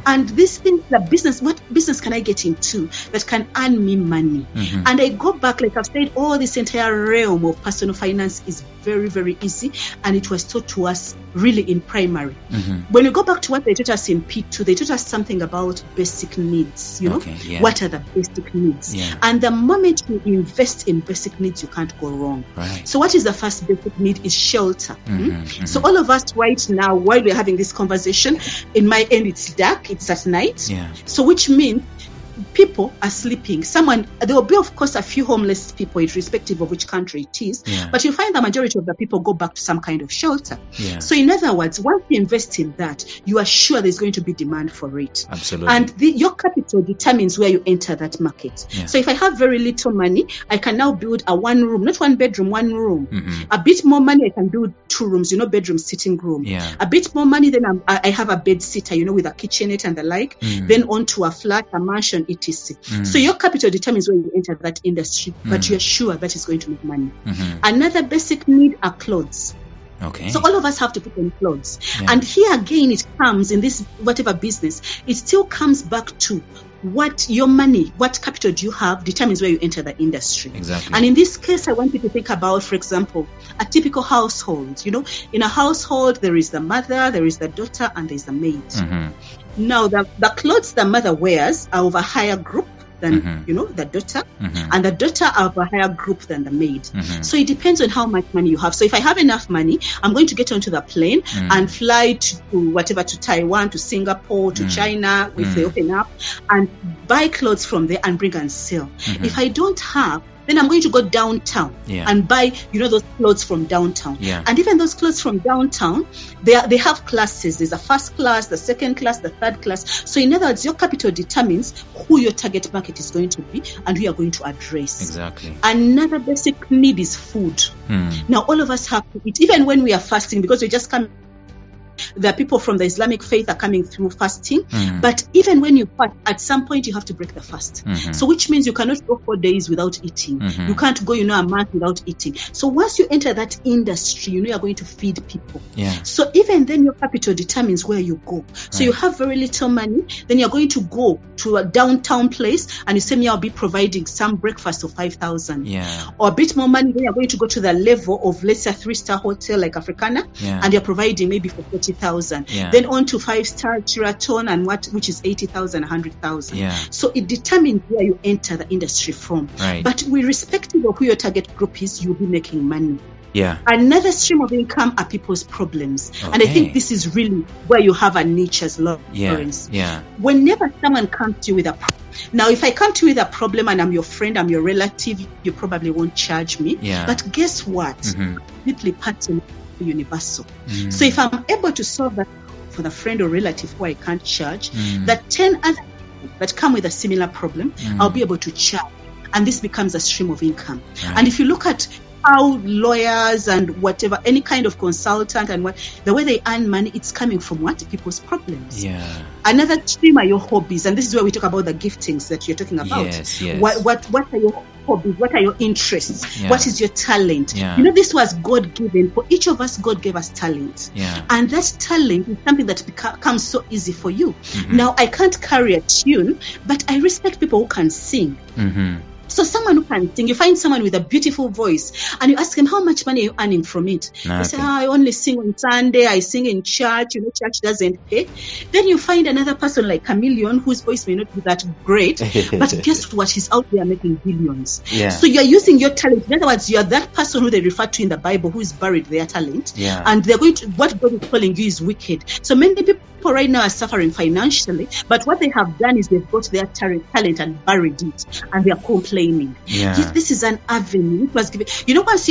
And this thing, what business can I get into that can earn me money? And I go back, like I've said, all this entire realm of personal finance is very, very easy, and it was taught to us really in primary. When you go back to what they taught us in P2, they taught us something about basic needs. What are the basic needs? And the moment you invest in basic needs, you can't go wrong. Right. So what is the first basic need? Is shelter. So all of us right now, while we're having this conversation, in my end it's dark, it's at night. So which means people are sleeping. There will be, of course, a few homeless people, irrespective of which country it is. But you find the majority of the people go back to some kind of shelter. So in other words, once you invest in that, you are sure there's going to be demand for it. Absolutely. And your capital determines where you enter that market. So if I have very little money, I can now build a 1 room, not 1 bedroom, 1 room. A bit more money, I can build 2 rooms, bedroom, sitting room. A bit more money, then I have a bed sitter, with a kitchenette and the like. Then onto a flat, a mansion, etc. So your capital determines where you enter that industry, but you're sure that is going to make money. Another basic need are clothes. Okay. So all of us have to put on clothes. And here again, it comes in this whatever business, it still comes back to what your money, what capital do you have determines where you enter the industry. Exactly. And in this case, I want you to think about, for example, a typical household. In a household, there is the mother, there is the daughter, and there is the maid. Now, the clothes the mother wears are of a higher group than, the daughter, and the daughter are of a higher group than the maid. So it depends on how much money you have. So if I have enough money, I'm going to get onto the plane and fly to Taiwan, to Singapore, to China, if they open up, and buy clothes from there and bring and sell. If I don't have, then I'm going to go downtown and buy, those clothes from downtown. And even those clothes from downtown, they have classes. There's a first class, the second class, the third class. So in other words, your capital determines who your target market is going to be and who you are going to address. Exactly. Another basic need is food. Now, all of us have to eat, even when we are fasting, because we just come. The people from the Islamic faith are coming through fasting, but even when you fast, at some point you have to break the fast. So which means you cannot go 4 days without eating. You can't go, a month without eating. So once you enter that industry, you are going to feed people. So even then your capital determines where you go. So you have very little money, then you're going to go to a downtown place and you say, me, I'll be providing some breakfast of 5,000. Or a bit more money, then you're going to go to the level of, let's say, a 3-star hotel like Africana, and you're providing maybe for 40,000. Then on to 5-star Sheraton and which is 80,000, 100,000. So it determines where you enter the industry from. But irrespective of who your target group is, you'll be making money. Another stream of income are people's problems. And I think this is really where you have a niche as Lawrence. Whenever someone comes to you with a problem, now if I come to you with a problem and I'm your friend, I'm your relative, you probably won't charge me. But guess what? Completely personal, universal. So if I'm able to solve that for the friend or relative who I can't charge, that 10 other people that come with a similar problem, I'll be able to charge. And this becomes a stream of income. And if you look at how lawyers and whatever, any kind of consultant and the way they earn money, it's coming from what? People's problems. Another stream are your hobbies, and this is where we talk about the giftings that you're talking about. What are your hobbies? What are your interests? What is your talent? This was God given. For each of us, God gave us talent. And that talent is something that becomes so easy for you. Now, I can't carry a tune, but I respect people who can sing. So someone who can sing, you find someone with a beautiful voice and you ask him, how much money are you earning from it? They say, I only sing on Sunday, I sing in church, church doesn't pay. Then you find another person like Chameleon whose voice may not be that great, but guess what? He's out there making billions. So you're using your talent. In other words, you're that person who they refer to in the Bible who is buried their talent. And they're going to, what God is calling you is wicked. So many people right now are suffering financially, but what they have done is they've got their talent and buried it, and they are complaining. Yes, this is an avenue. It was given. Once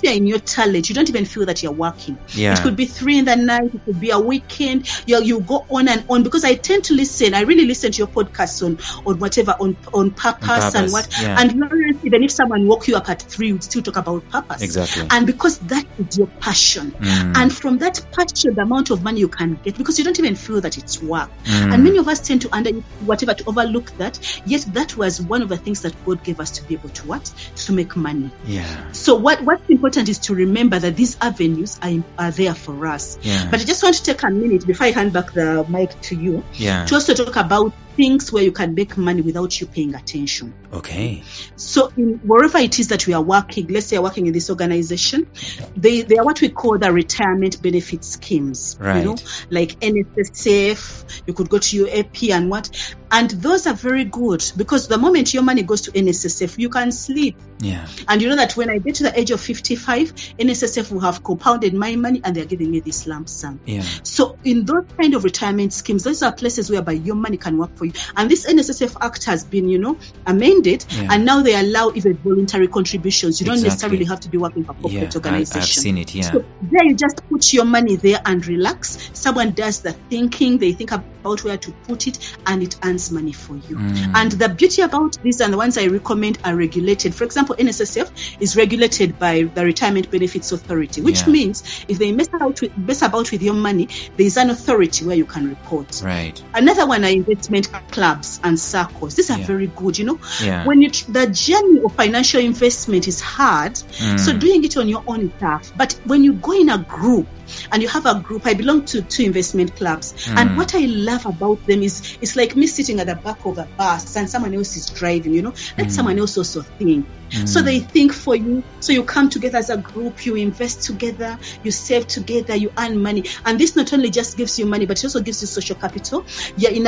you're in your talent, you don't even feel that you're working. It could be 3 in the night, it could be a weekend. You go on and on, because I tend to listen. I really listen to your podcasts on whatever, on purpose and what. And even if someone woke you up at 3, you would still talk about purpose. Exactly. And because that is your passion, and from that passion, the amount of money you can get, because you don't even feel that it's work. And many of us tend to to overlook that. Yet that was one of the things that God gave us to be able to make money. So what's important is to remember that these avenues are there for us. But I just want to take a minute before I hand back the mic to you to also talk about things where you can make money without you paying attention. So wherever it is that we are working, let's say you're working in this organization, they are what we call the retirement benefit schemes. Like NSSF, you could go to your AP and what. And those are very good, because the moment your money goes to NSSF, you can sleep. And you know that when I get to the age of 55, NSSF will have compounded my money and they're giving me this lump sum. So in those kind of retirement schemes, those are places whereby your money can work for you. And this NSSF Act has been, amended, and now they allow even voluntary contributions. You don't necessarily have to be working for corporate organization. I've seen it, So there you just put your money there and relax. Someone does the thinking, they think about where to put it, and it earns money for you. And the beauty about this, and the ones I recommend, are regulated. For example, NSSF is regulated by the Retirement Benefits Authority, which means if they mess about with your money, there is an authority where you can report. Another one are investment clubs and circles. These are very good. When the journey of financial investment is hard, so doing it on your own is tough. But when you go in a group, and you have a group, I belong to 2 investment clubs, and what I love about them is it's like me sitting at the back of a bus and someone else is driving, let someone else also think. So they think for you, so you come together as a group, you invest together, you save together, you earn money. And this not only just gives you money, but it also gives you social capital. You're in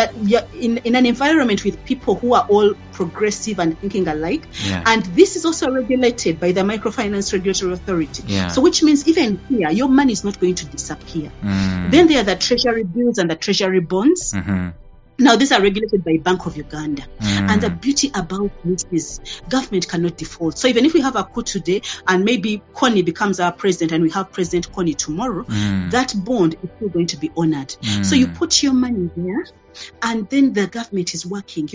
an environment with people who are all progressive and thinking alike. And this is also regulated by the Microfinance Regulatory Authority. So which means even here, your money is not going to disappear. Then there are the treasury bills and the treasury bonds. Now, these are regulated by Bank of Uganda. And the beauty about this is government cannot default. So even if we have a coup today and maybe Connie becomes our president and we have President Connie tomorrow, that bond is still going to be honored. So you put your money there, and then the government is working,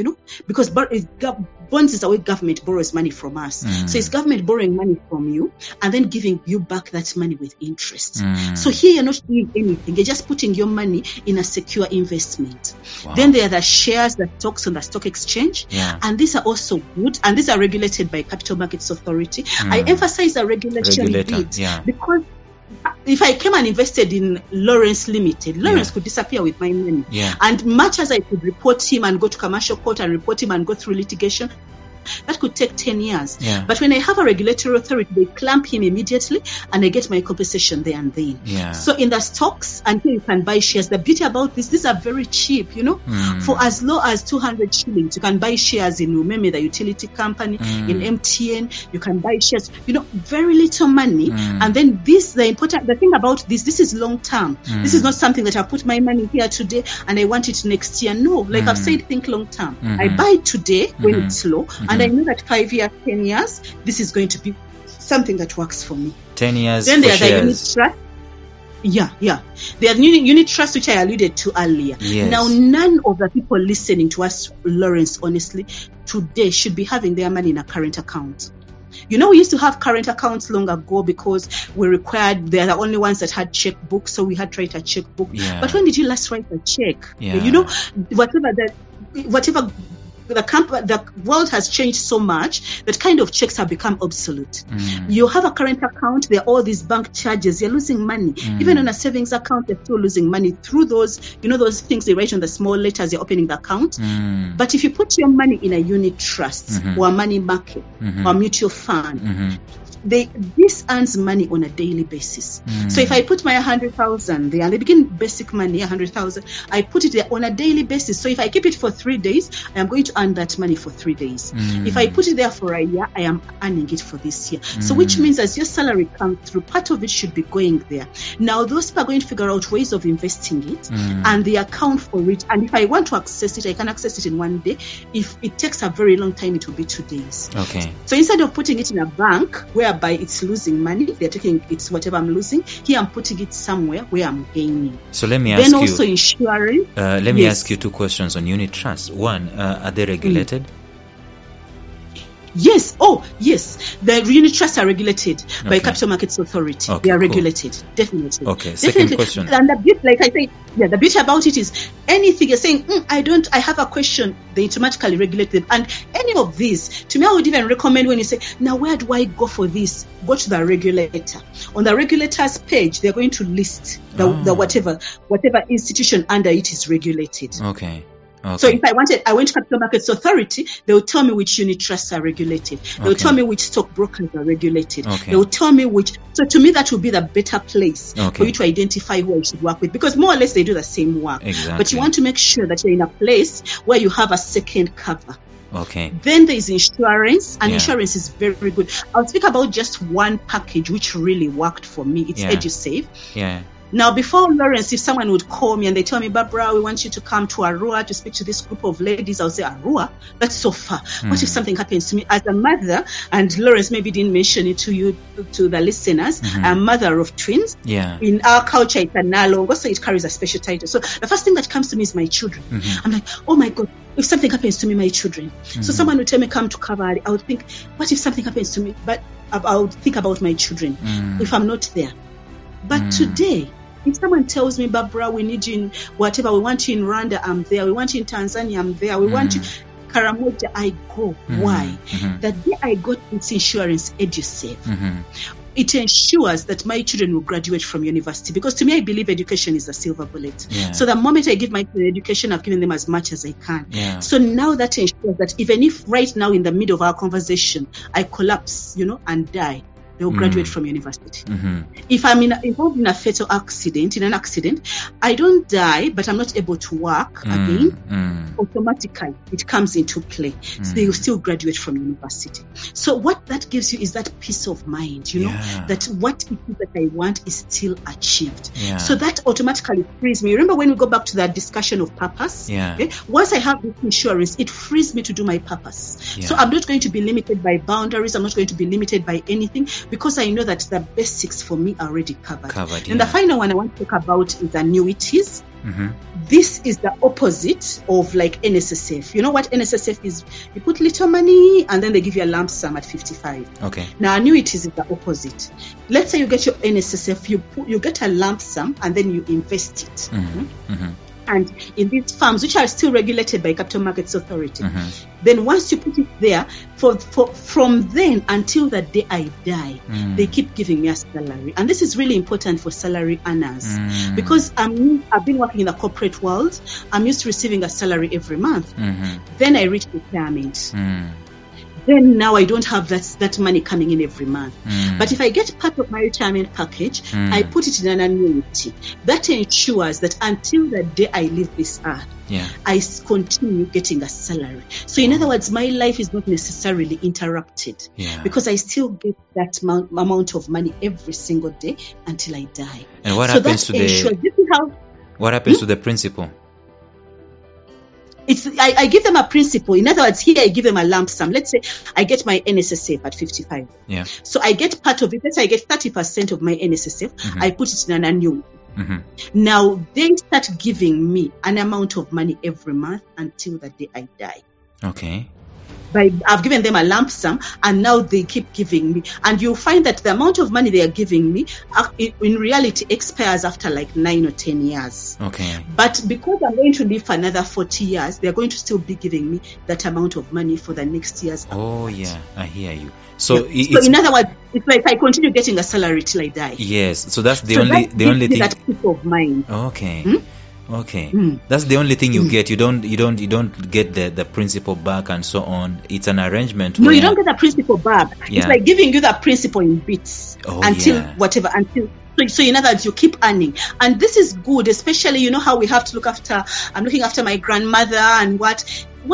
because bonds is the way government borrows money from us. So it's government borrowing money from you and then giving you back that money with interest. So here you're not doing anything. You're just putting your money in a secure investment. Wow. Then there are the shares, the stocks on the stock exchange. And these are also good. And these are regulated by Capital Markets Authority. I emphasize the regulation bit because if I came and invested in Lawrence Limited, Lawrence could disappear with my money. And much as I could report him and go to commercial court and report him and go through litigation, that could take 10 years. But when I have a regulatory authority, they clamp him immediately and I get my compensation there and then. So in the stocks, and here you can buy shares. The beauty about this, these are very cheap, For as low as 200 shillings, you can buy shares in Umeme, the utility company, in MTN, you can buy shares, very little money. And then the thing about this is long term. This is not something that I put my money here today and I want it next year. No, like I've said, think long term. I buy today when it's low, and I know that 5 years, 10 years, this is going to be something that works for me. 10 years. Then there are the shares. unit trust. There are unit trust, which I alluded to earlier. Now, none of the people listening to us, Lawrence, honestly, today should be having their money in a current account. We used to have current accounts long ago because they're the only ones that had checkbooks, so we had to write a checkbook. But when did you last write a check? The world has changed so much that kind of checks have become obsolete. You have a current account, there are all these bank charges, you're losing money. Even on a savings account, you're still losing money through those, those things they write on the small letters, you're opening the account. But if you put your money in a unit trust or a money market or a mutual fund, this earns money on a daily basis. So if I put my 100,000 there, and they begin basic money, 100,000, I put it there on a daily basis. So if I keep it for 3 days, I am going to earn that money for 3 days. If I put it there for a year, I am earning it for this year. So which means as your salary comes through, part of it should be going there. Now those people are going to figure out ways of investing it, and they account for it. And if I want to access it, I can access it in 1 day. If it takes a very long time, it will be 2 days. Okay. So instead of putting it in a bank whereby it's losing money, they're taking it's whatever I'm losing, here I'm putting it somewhere where I'm gaining. So let me ask you. Then also insurance. Let me ask you 2 questions on unit trust. One, are they regulated? Yes. Oh, yes. The unit trusts are regulated by Capital Markets Authority. They are regulated, definitely. Okay. Second question. And the beauty, like I say, the beauty about it is anything you're saying, I have a question, they automatically regulate them. And any of these, to me, I would even recommend when you say, now where do I go for this? Go to the regulator. On the regulator's page, they're going to list the whatever institution under it is regulated. Okay. So if I went to Capital Markets Authority, they will tell me which unit trusts are regulated. They will tell me which stock brokers are regulated. They will tell me so to me that would be the better place for you to identify who I should work with, because more or less they do the same work. Exactly. But you want to make sure that you're in a place where you have a second cover. Okay. Then there is insurance, and insurance is very, very good. I'll speak about just one package which really worked for me. It's EduSave. Now, before Lawrence, if someone would call me and they tell me, Barbara, we want you to come to Arua to speak to this group of ladies, I'll say, Arua? That's so far. What if something happens to me? As a mother, and Lawrence maybe didn't mention it to you, to the listeners, I'm a mother of twins. In our culture, it's a Nalongo, so it carries a special title. So the first thing that comes to me is my children. I'm like, oh my God, if something happens to me, my children. So someone would tell me, come to Kavari. I would think, what if something happens to me? But I would think about my children if I'm not there. But today, if someone tells me, Barbara, we need you in whatever, we want you in Rwanda, I'm there. We want you in Tanzania, I'm there. We want you Karamoja, I go. Why? The day I got this insurance, EduSave, it ensures that my children will graduate from university, because to me, I believe education is a silver bullet. So the moment I give my children education, I've given them as much as I can. So now that ensures that even if right now in the middle of our conversation, I collapse, and die, they will graduate from university. If I'm involved in a fatal accident, I don't die, but I'm not able to work again, automatically it comes into play. So you still graduate from university. So what that gives you is that peace of mind, you know, that what it is that I want is still achieved. So that automatically frees me. Remember when we go back to that discussion of purpose? Okay? Once I have this insurance, it frees me to do my purpose. So I'm not going to be limited by boundaries. I'm not going to be limited by anything, because I know that the basics for me are already covered. And the final one I want to talk about is annuities. This is the opposite of like NSSF. You know what NSSF is? You put little money and then they give you a lump sum at 55. Okay. Now annuities is the opposite. Let's say you get your NSSF, you get a lump sum and then you invest it. And in these firms, which are still regulated by Capital Markets Authority, then once you put it there, from then until the day I die, they keep giving me a salary. And this is really important for salary earners, because I've been working in the corporate world. I'm used to receiving a salary every month. Then I reach retirement. Then now I don't have that money coming in every month. But if I get part of my retirement package, I put it in an annuity. That ensures that until the day I leave this earth, I continue getting a salary. So in other words, my life is not necessarily interrupted, because I still get that amount of money every single day until I die. And what happens to the principal? I give them a principal. In other words, here I give them a lump sum. Let's say I get my NSSF at 55. So I get part of it. Let's say I get 30% of my NSSF. I put it in an annuity. Now they start giving me an amount of money every month until the day I die. Okay. I've given them a lump sum, and now they keep giving me. And you'll find that the amount of money they are giving me, in reality, expires after like 9 or 10 years. Okay. But because I'm going to live for another 40 years, they're going to still be giving me that amount of money for the next years. Oh, yeah, I hear you. So in other words, it's like I continue getting a salary till I die. Yes. So that's the only thing. That peace of mind. Okay. Okay, that's the only thing you get. You don't get the principal back and so on. It's an arrangement. No, you don't get the principal back. It's like giving you the principal in bits whatever. So in other words, you keep earning, and this is good. Especially, you know how we have to look after. I'm looking after my grandmother, and why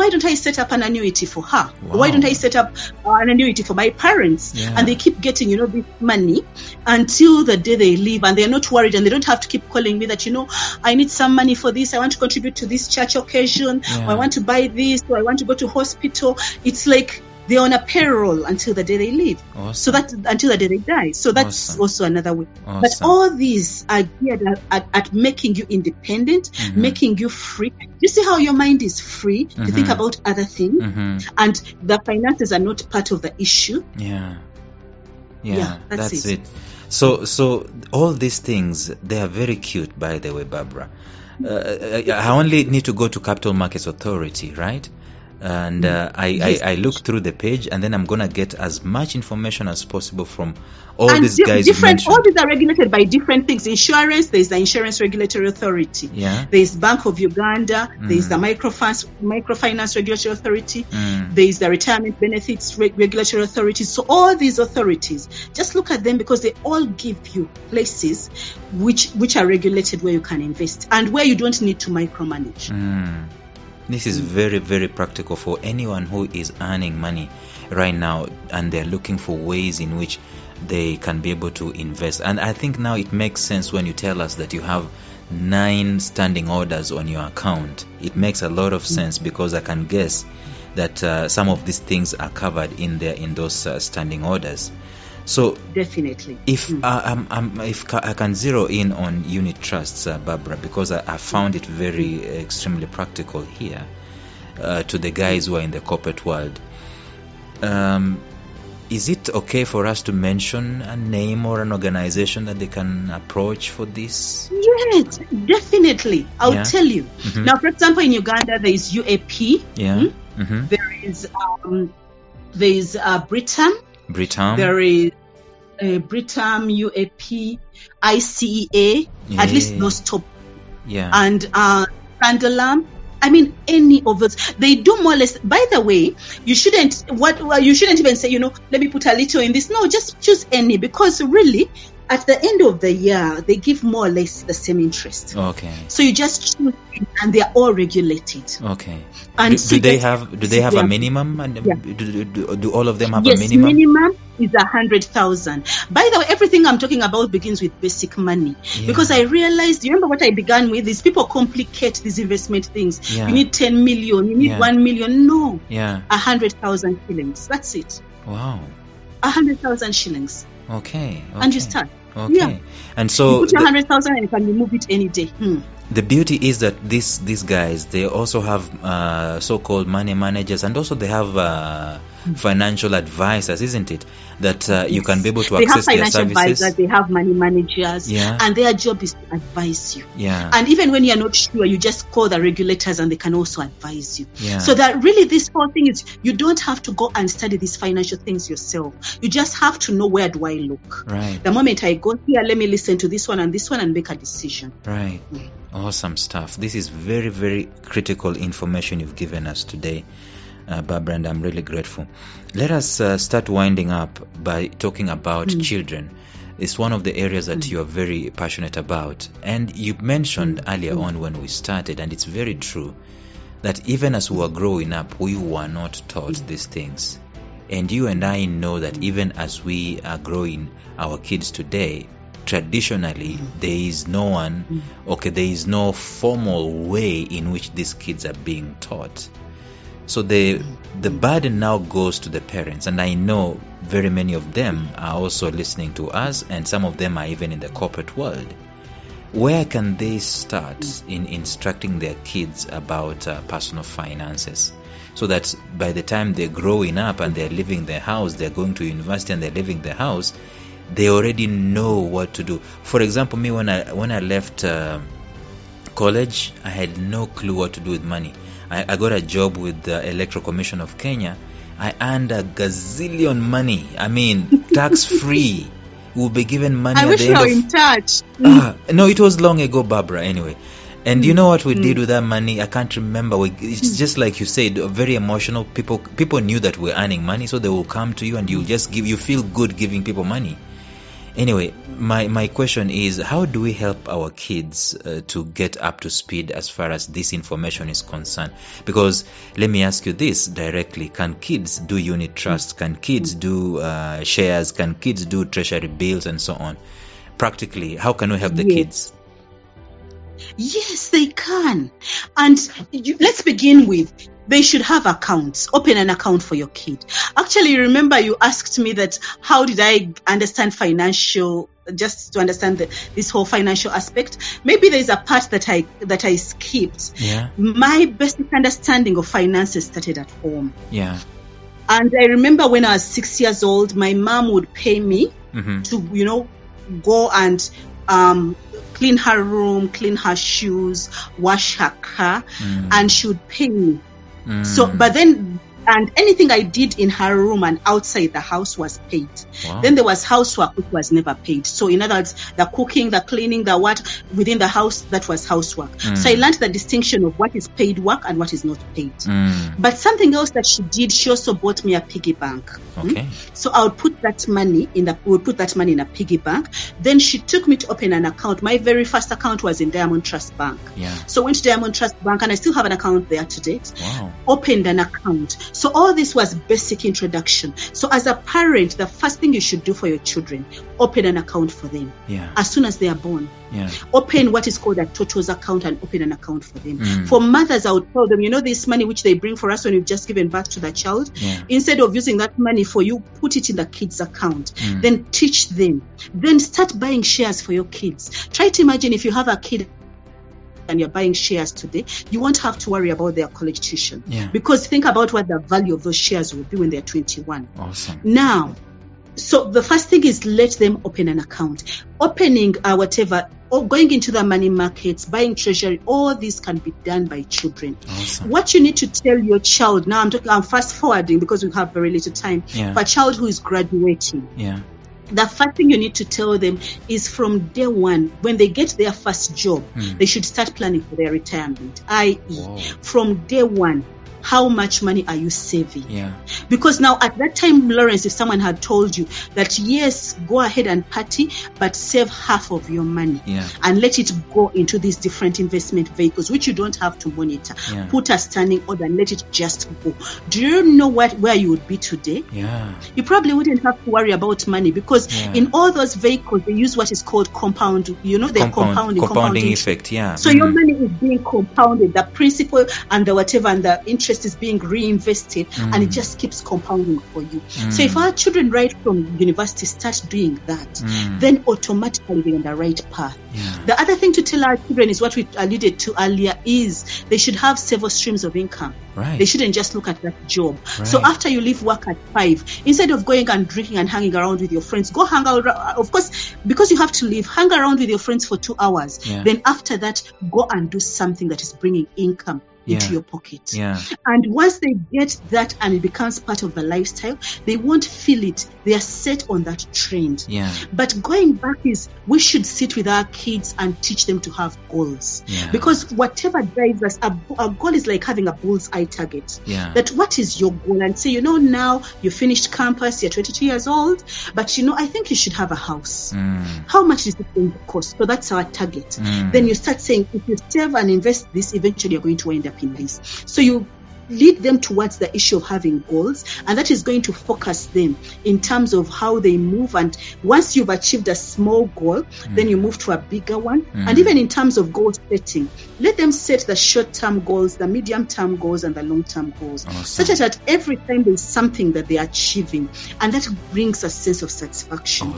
don't I set up an annuity for her? Wow. Why don't I set up an annuity for my parents? And they keep getting, this money until the day they leave, and they're not worried, and they don't have to keep calling me that, I need some money for this. I want to contribute to this church occasion. Or I want to buy this, or I want to go to hospital. It's like they're on a payroll until the day they leave. Awesome. So that until the day they die. So that's also another way. Awesome. But all these are geared at making you independent, making you free. You see how your mind is free to think about other things, and the finances are not part of the issue. Yeah, that's it. So all these things, they are very cute, by the way, Barbara. I only need to go to Capital Markets Authority, right? And I look through the page, and then I'm gonna get as much information as possible from all these guys you mentioned. All these are regulated by different things. Insurance, there's the Insurance Regulatory Authority. There's Bank of Uganda. There's the Microfinance Regulatory Authority. There's the Retirement Benefits Regulatory Authority. So all these authorities, just look at them, because they all give you places which are regulated where you can invest and where you don't need to micromanage. This is very, very practical for anyone who is earning money right now, and they're looking for ways in which they can be able to invest. And I think now it makes sense when you tell us that you have 9 standing orders on your account. It makes a lot of sense, because I can guess that some of these things are covered in those standing orders. So definitely, if I can zero in on unit trusts, Barbara, because I found it very extremely practical here to the guys who are in the corporate world. Is it okay for us to mention a name or an organization that they can approach for this? Yes, definitely. I'll tell you. Now, for example, in Uganda, there is UAP. There is Britam. There is Britam, UAP, ICEA. At least those top. And Sandalam. I mean, any of those, they do more or less. By the way, you shouldn't even say, let me put a little in this. No, just choose any, because really, at the end of the year, they give more or less the same interest. Okay. So you just choose, and they are all regulated. Okay. And do they have a minimum? And yeah. do all of them have yes, a minimum? Minimum is 100,000. By the way, everything I'm talking about begins with basic money, because I realized, you remember what I began with, is people complicate these investment things. You need 10 million, you need 1 million. No. 100,000 shillings. That's it. Wow. 100,000 shillings. Okay. And you start. Okay. Yeah. And so you put 100,000 and you can remove it any day. The beauty is that these guys, they also have so-called money managers, and also they have financial advisors, isn't it? That you can be able to access their services. They have financial advisors, they have money managers, and their job is to advise you. Yeah. And even when you're not sure, you just call the regulators and they can also advise you. Yeah. So that really this whole thing is, you don't have to go and study these financial things yourself. You just have to know, where do I look? Right. The moment I go here, let me listen to this one and make a decision. Right. Awesome stuff. This is very, very critical information you've given us today, Barbara, and I'm really grateful. Let us start winding up by talking about children. It's one of the areas that you are very passionate about. And you mentioned earlier on when we started, and it's very true, that even as we were growing up, we were not taught these things. And you and I know that even as we are growing our kids today, traditionally there is no formal way in which these kids are being taught. So the burden now goes to the parents, and I know very many of them are also listening to us, and some of them are even in the corporate world. Where can they start in instructing their kids about personal finances, so that by the time they're growing up and they're leaving their house, they're going to university and they're leaving their house, they already know what to do? For example, me, when I left college, I had no clue what to do with money. I got a job with the Electoral Commission of Kenya. I earned a gazillion money. I mean, tax-free. We'll be given money I at wish the you end were of... in touch. No, it was long ago, Barbara, anyway. And you know what we did with that money? I can't remember. It's just like you said, very emotional. People knew that we're earning money, so they will come to you and you feel good giving people money. Anyway, my question is, how do we help our kids to get up to speed as far as this information is concerned? Because let me ask you this directly. Can kids do unit trusts? Can kids do shares? Can kids do treasury bills and so on? Practically, how can we help the kids? Yes, they can. And let's begin with, they should have accounts. Open an account for your kid. Actually, remember you asked me that how did I understand financial, just to understand this whole financial aspect. Maybe there's a part that I skipped. Yeah. My basic understanding of finances started at home. Yeah. And I remember when I was 6 years old, my mom would pay me to, go and clean her room, clean her shoes, wash her car, and she would pay me. So, but then, and anything I did in her room and outside the house was paid. Wow. Then there was housework which was never paid. So in other words, the cooking, the cleaning, the what within the house, that was housework. So I learned the distinction of what is paid work and what is not paid. But something else that she did, she also bought me a piggy bank. Okay. So I would put that money in a piggy bank. Then she took me to open an account. My very first account was in Diamond Trust Bank. Yeah. So I went to Diamond Trust Bank, and I still have an account there to date. Wow. Opened an account. So all this was basic introduction. So as a parent, the first thing you should do for your children, open an account for them. Yeah. As soon as they are born. Yeah. Open what is called a TOTOS account and open an account for them. For mothers, I would tell them, this money which they bring for us when we've just given birth to the child, instead of using that money for you, put it in the kids' account. Then teach them. Then start buying shares for your kids. Try to imagine if you have a kid and you're buying shares today, you won't have to worry about their college tuition. Yeah. Because think about what the value of those shares will be when they're 21. Awesome. Now, so the first thing is let them open an account. Opening whatever, or going into the money markets, buying treasury, all this can be done by children. Awesome. What you need to tell your child, now I'm fast forwarding because we have very little time, for a child who is graduating. Yeah. The first thing you need to tell them is from day one, when they get their first job, they should start planning for their retirement. I.e., from day one, how much money are you saving? Yeah. Because now at that time, Lawrence, if someone had told you that, yes, go ahead and party, but save half of your money and let it go into these different investment vehicles, which you don't have to monitor, put a standing order and let it just go. Do you know where you would be today? Yeah. You probably wouldn't have to worry about money, because in all those vehicles, they use what is called compound, they're compounding effect. Yeah. So your money is being compounded, the principal and the whatever, and the interest is being reinvested, and it just keeps compounding for you. So if our children right from university start doing that, then automatically they're on the right path. The other thing to tell our children is what we alluded to earlier, is they should have several streams of income. Right. They shouldn't just look at that job. Right. So after you leave work at 5, instead of going and drinking and hanging around with your friends, go hang out. Of course, because you have to leave, hang around with your friends for 2 hours. Then after that, go and do something that is bringing income into your pocket. And once they get that and it becomes part of the lifestyle, they won't feel it. They are set on that trend. But going back is, we should sit with our kids and teach them to have goals. Because whatever drives us, a goal is like having a bullseye target. That what is your goal? And say, now you finished campus, you're 22 years old, but I think you should have a house. How much is it going to cost? So that's our target. Then you start saying, if you save and invest this, eventually you're going to end up in this. So you lead them towards the issue of having goals, and that is going to focus them in terms of how they move. And once you've achieved a small goal, then you move to a bigger one. And even in terms of goal setting, let them set the short-term goals, the medium-term goals, and the long-term goals, such that every time there's something that they're achieving, and that brings a sense of satisfaction.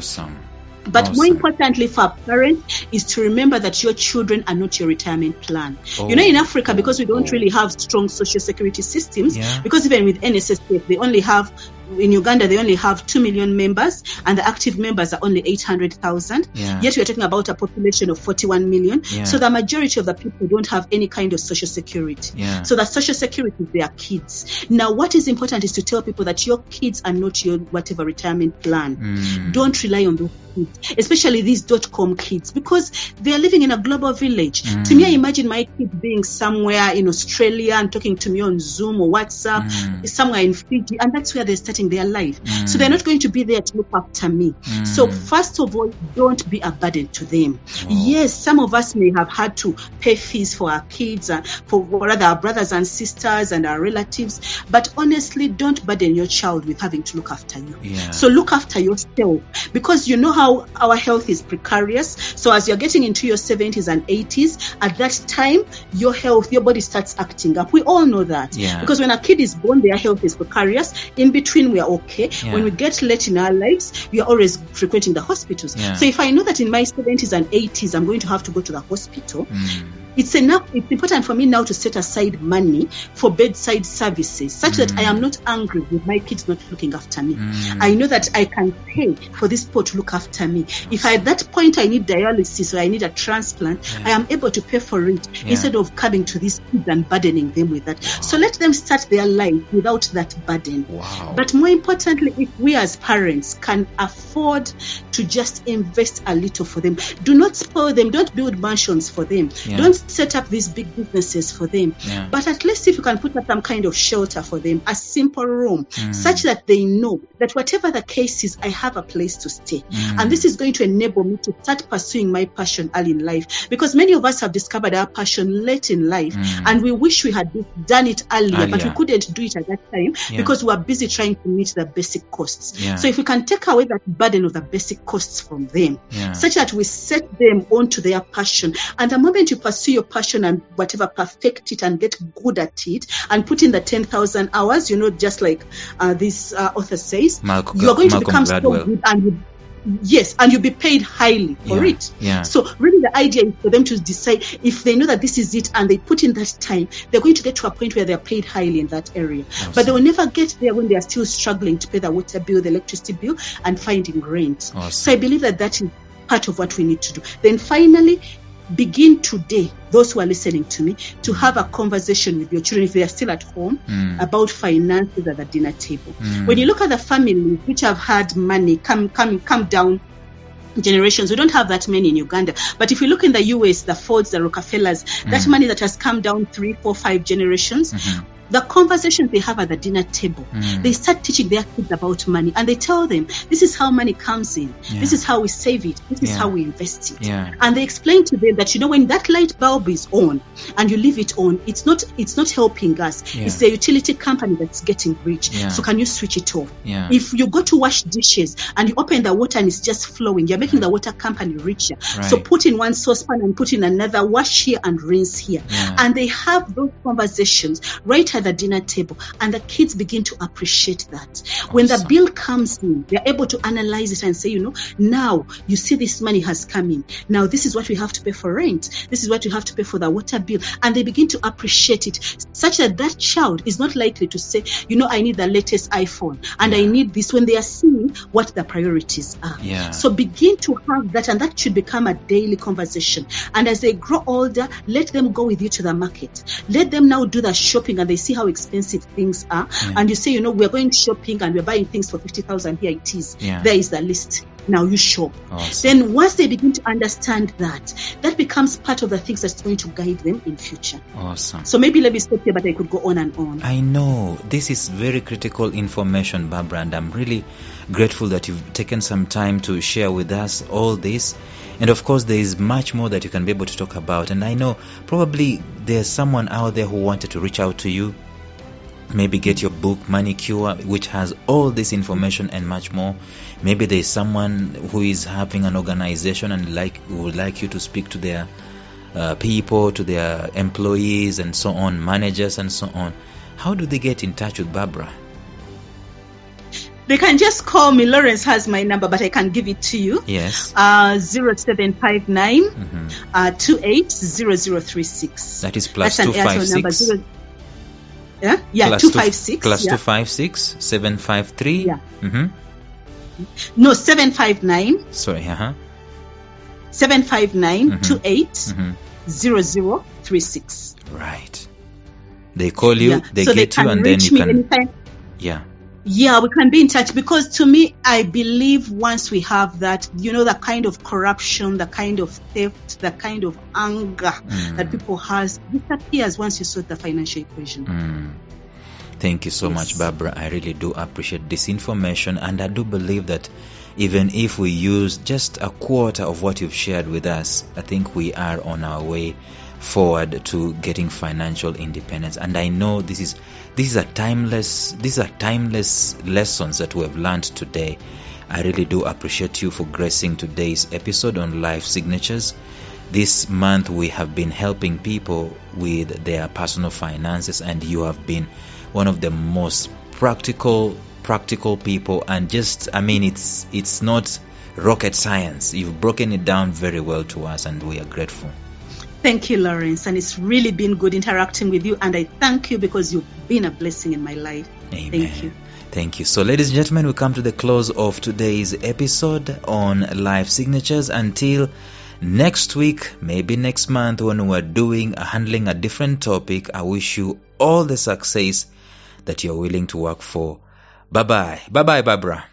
But more importantly for a parent is to remember that your children are not your retirement plan. In Africa, because we don't really have strong social security systems, because even with NSSF, they only have, in Uganda, they only have 2 million members, and the active members are only 800,000. Yet we are talking about a population of 41 million. So the majority of the people don't have any kind of social security. So the social security is their kids. Now, what is important is to tell people that your kids are not your whatever retirement plan. Don't rely on those kids, especially these .com kids, because they are living in a global village. To me, I imagine my kids being somewhere in Australia and talking to me on Zoom or WhatsApp, somewhere in Fiji, and that's where they're starting their life. So they're not going to be there to look after me. So first of all, don't be a burden to them. Yes, some of us may have had to pay fees for our kids, for our brothers and sisters and our relatives, but honestly, don't burden your child with having to look after you. So look after yourself, because you know how our health is precarious. So as you're getting into your 70s and 80s, at that time, your health, your body starts acting up. We all know that. Because when a kid is born, their health is precarious. In between, we are okay. When we get late in our lives, we are always frequenting the hospitals. So if I know that in my 70s and 80s, I'm going to have to go to the hospital, it's important for me now to set aside money for bedside services, such that I am not angry with my kids not looking after me. I know that I can pay for this people to look after me. If at that point I need dialysis or I need a transplant, I am able to pay for it instead of coming to these kids and burdening them with that. So let them start their life without that burden. But more importantly, if we as parents can afford to just invest a little for them, do not spoil them, don't build mansions for them, don't set up these big businesses for them, but at least if you can put up some kind of shelter for them, a simple room, such that they know that whatever the case is, I have a place to stay. And this is going to enable me to start pursuing my passion early in life, because many of us have discovered our passion late in life, and we wish we had done it earlier, but we couldn't do it at that time because we were busy trying to meet the basic costs. So if we can take away that burden of the basic costs from them, such that we set them onto their passion, and the moment you pursue your passion and whatever, perfect it and get good at it and put in the 10,000 hours, just like this author says, you are going to become so good, and and you'll be paid highly for it. So really the idea is for them to decide, if they know that this is it and they put in that time, they're going to get to a point where they're paid highly in that area. But they will never get there when they are still struggling to pay the water bill, the electricity bill, and finding rent. So I believe that is part of what we need to do. Then finally, begin today, those who are listening to me, to have a conversation with your children if they are still at home about finances at the dinner table. When you look at the families which have had money come down generations, we don't have that many in Uganda, but if we look in the US, the Fords, the Rockefellers, that money that has come down 3, 4, 5 generations, The conversations they have at the dinner table, they start teaching their kids about money, and they tell them, this is how money comes in. This is how we save it. This is how we invest it. And they explain to them that, when that light bulb is on and you leave it on, it's not helping us. It's the utility company that's getting rich. So can you switch it off? If you go to wash dishes and you open the water and it's just flowing, you're making the water company richer. So put in one saucepan and put in another, wash here and rinse here. And they have those conversations right at the dinner table, and the kids begin to appreciate that. When the bill comes in, they're able to analyze it and say, now you see this money has come in. Now this is what we have to pay for rent. This is what you have to pay for the water bill. And they begin to appreciate it, such that that child is not likely to say, I need the latest iPhone and I need this, when they are seeing what the priorities are. So begin to have that, and that should become a daily conversation. And as they grow older, let them go with you to the market. Let them now do the shopping, and they see how expensive things are. And you say, we're going shopping and we're buying things for 50,000. Here it is. There is the list. Now you shop. Then once they begin to understand that becomes part of the things that's going to guide them in future. So maybe let me stop here, but I could go on and on. I know this is very critical information, Barbara, and I'm really grateful that you've taken some time to share with us all this. And of course, there is much more that you can be able to talk about. And I know probably there's someone out there who wanted to reach out to you, maybe get your book Money Cure, which has all this information and much more. Maybe there's someone who is having an organization and would like you to speak to their people, to their employees and so on, managers and so on. How do they get in touch with Barbara? They can just call me. Lawrence has my number, but I can give it to you. Yes. 0759 280036. That is plus 256. Yeah, plus 256. Plus 256 753. Yeah. No, 759. Sorry, 759 280036. Right. They call you, they so get they you, and then you can. Anytime. Yeah, we can be in touch, because to me, I believe once we have that, the kind of corruption, the kind of theft, the kind of anger that people has disappears once you sort the financial equation. Thank you so much, Barbara. I really do appreciate this information, and I do believe that even if we use just a quarter of what you've shared with us, I think we are on our way forward to getting financial independence. And I know these are timeless lessons that we have learned today. I really do appreciate you for gracing today's episode on Life Signatures. This month we have been helping people with their personal finances, and you have been one of the most practical people, and it's not rocket science. You've broken it down very well to us, and we are grateful. Thank you, Lawrence, and it's really been good interacting with you, and I thank you because you've been a blessing in my life. Amen. Thank you. Thank you. So, ladies and gentlemen, we come to the close of today's episode on Life Signatures. Until next week, maybe next month, when we're handling a different topic, I wish you all the success that you're willing to work for. Bye-bye. Bye-bye, Barbara.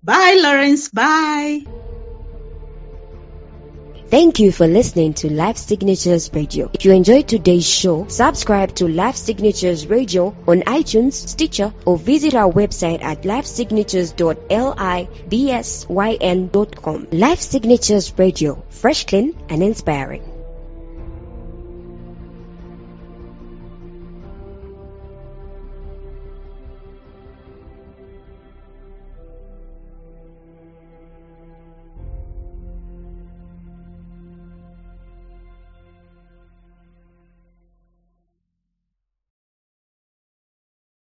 Bye, Lawrence. Bye. Thank you for listening to Life Signatures Radio. If you enjoyed today's show, subscribe to Life Signatures Radio on iTunes, Stitcher, or visit our website at lifesignatures.libsyn.com. Life Signatures Radio, fresh, clean, and inspiring.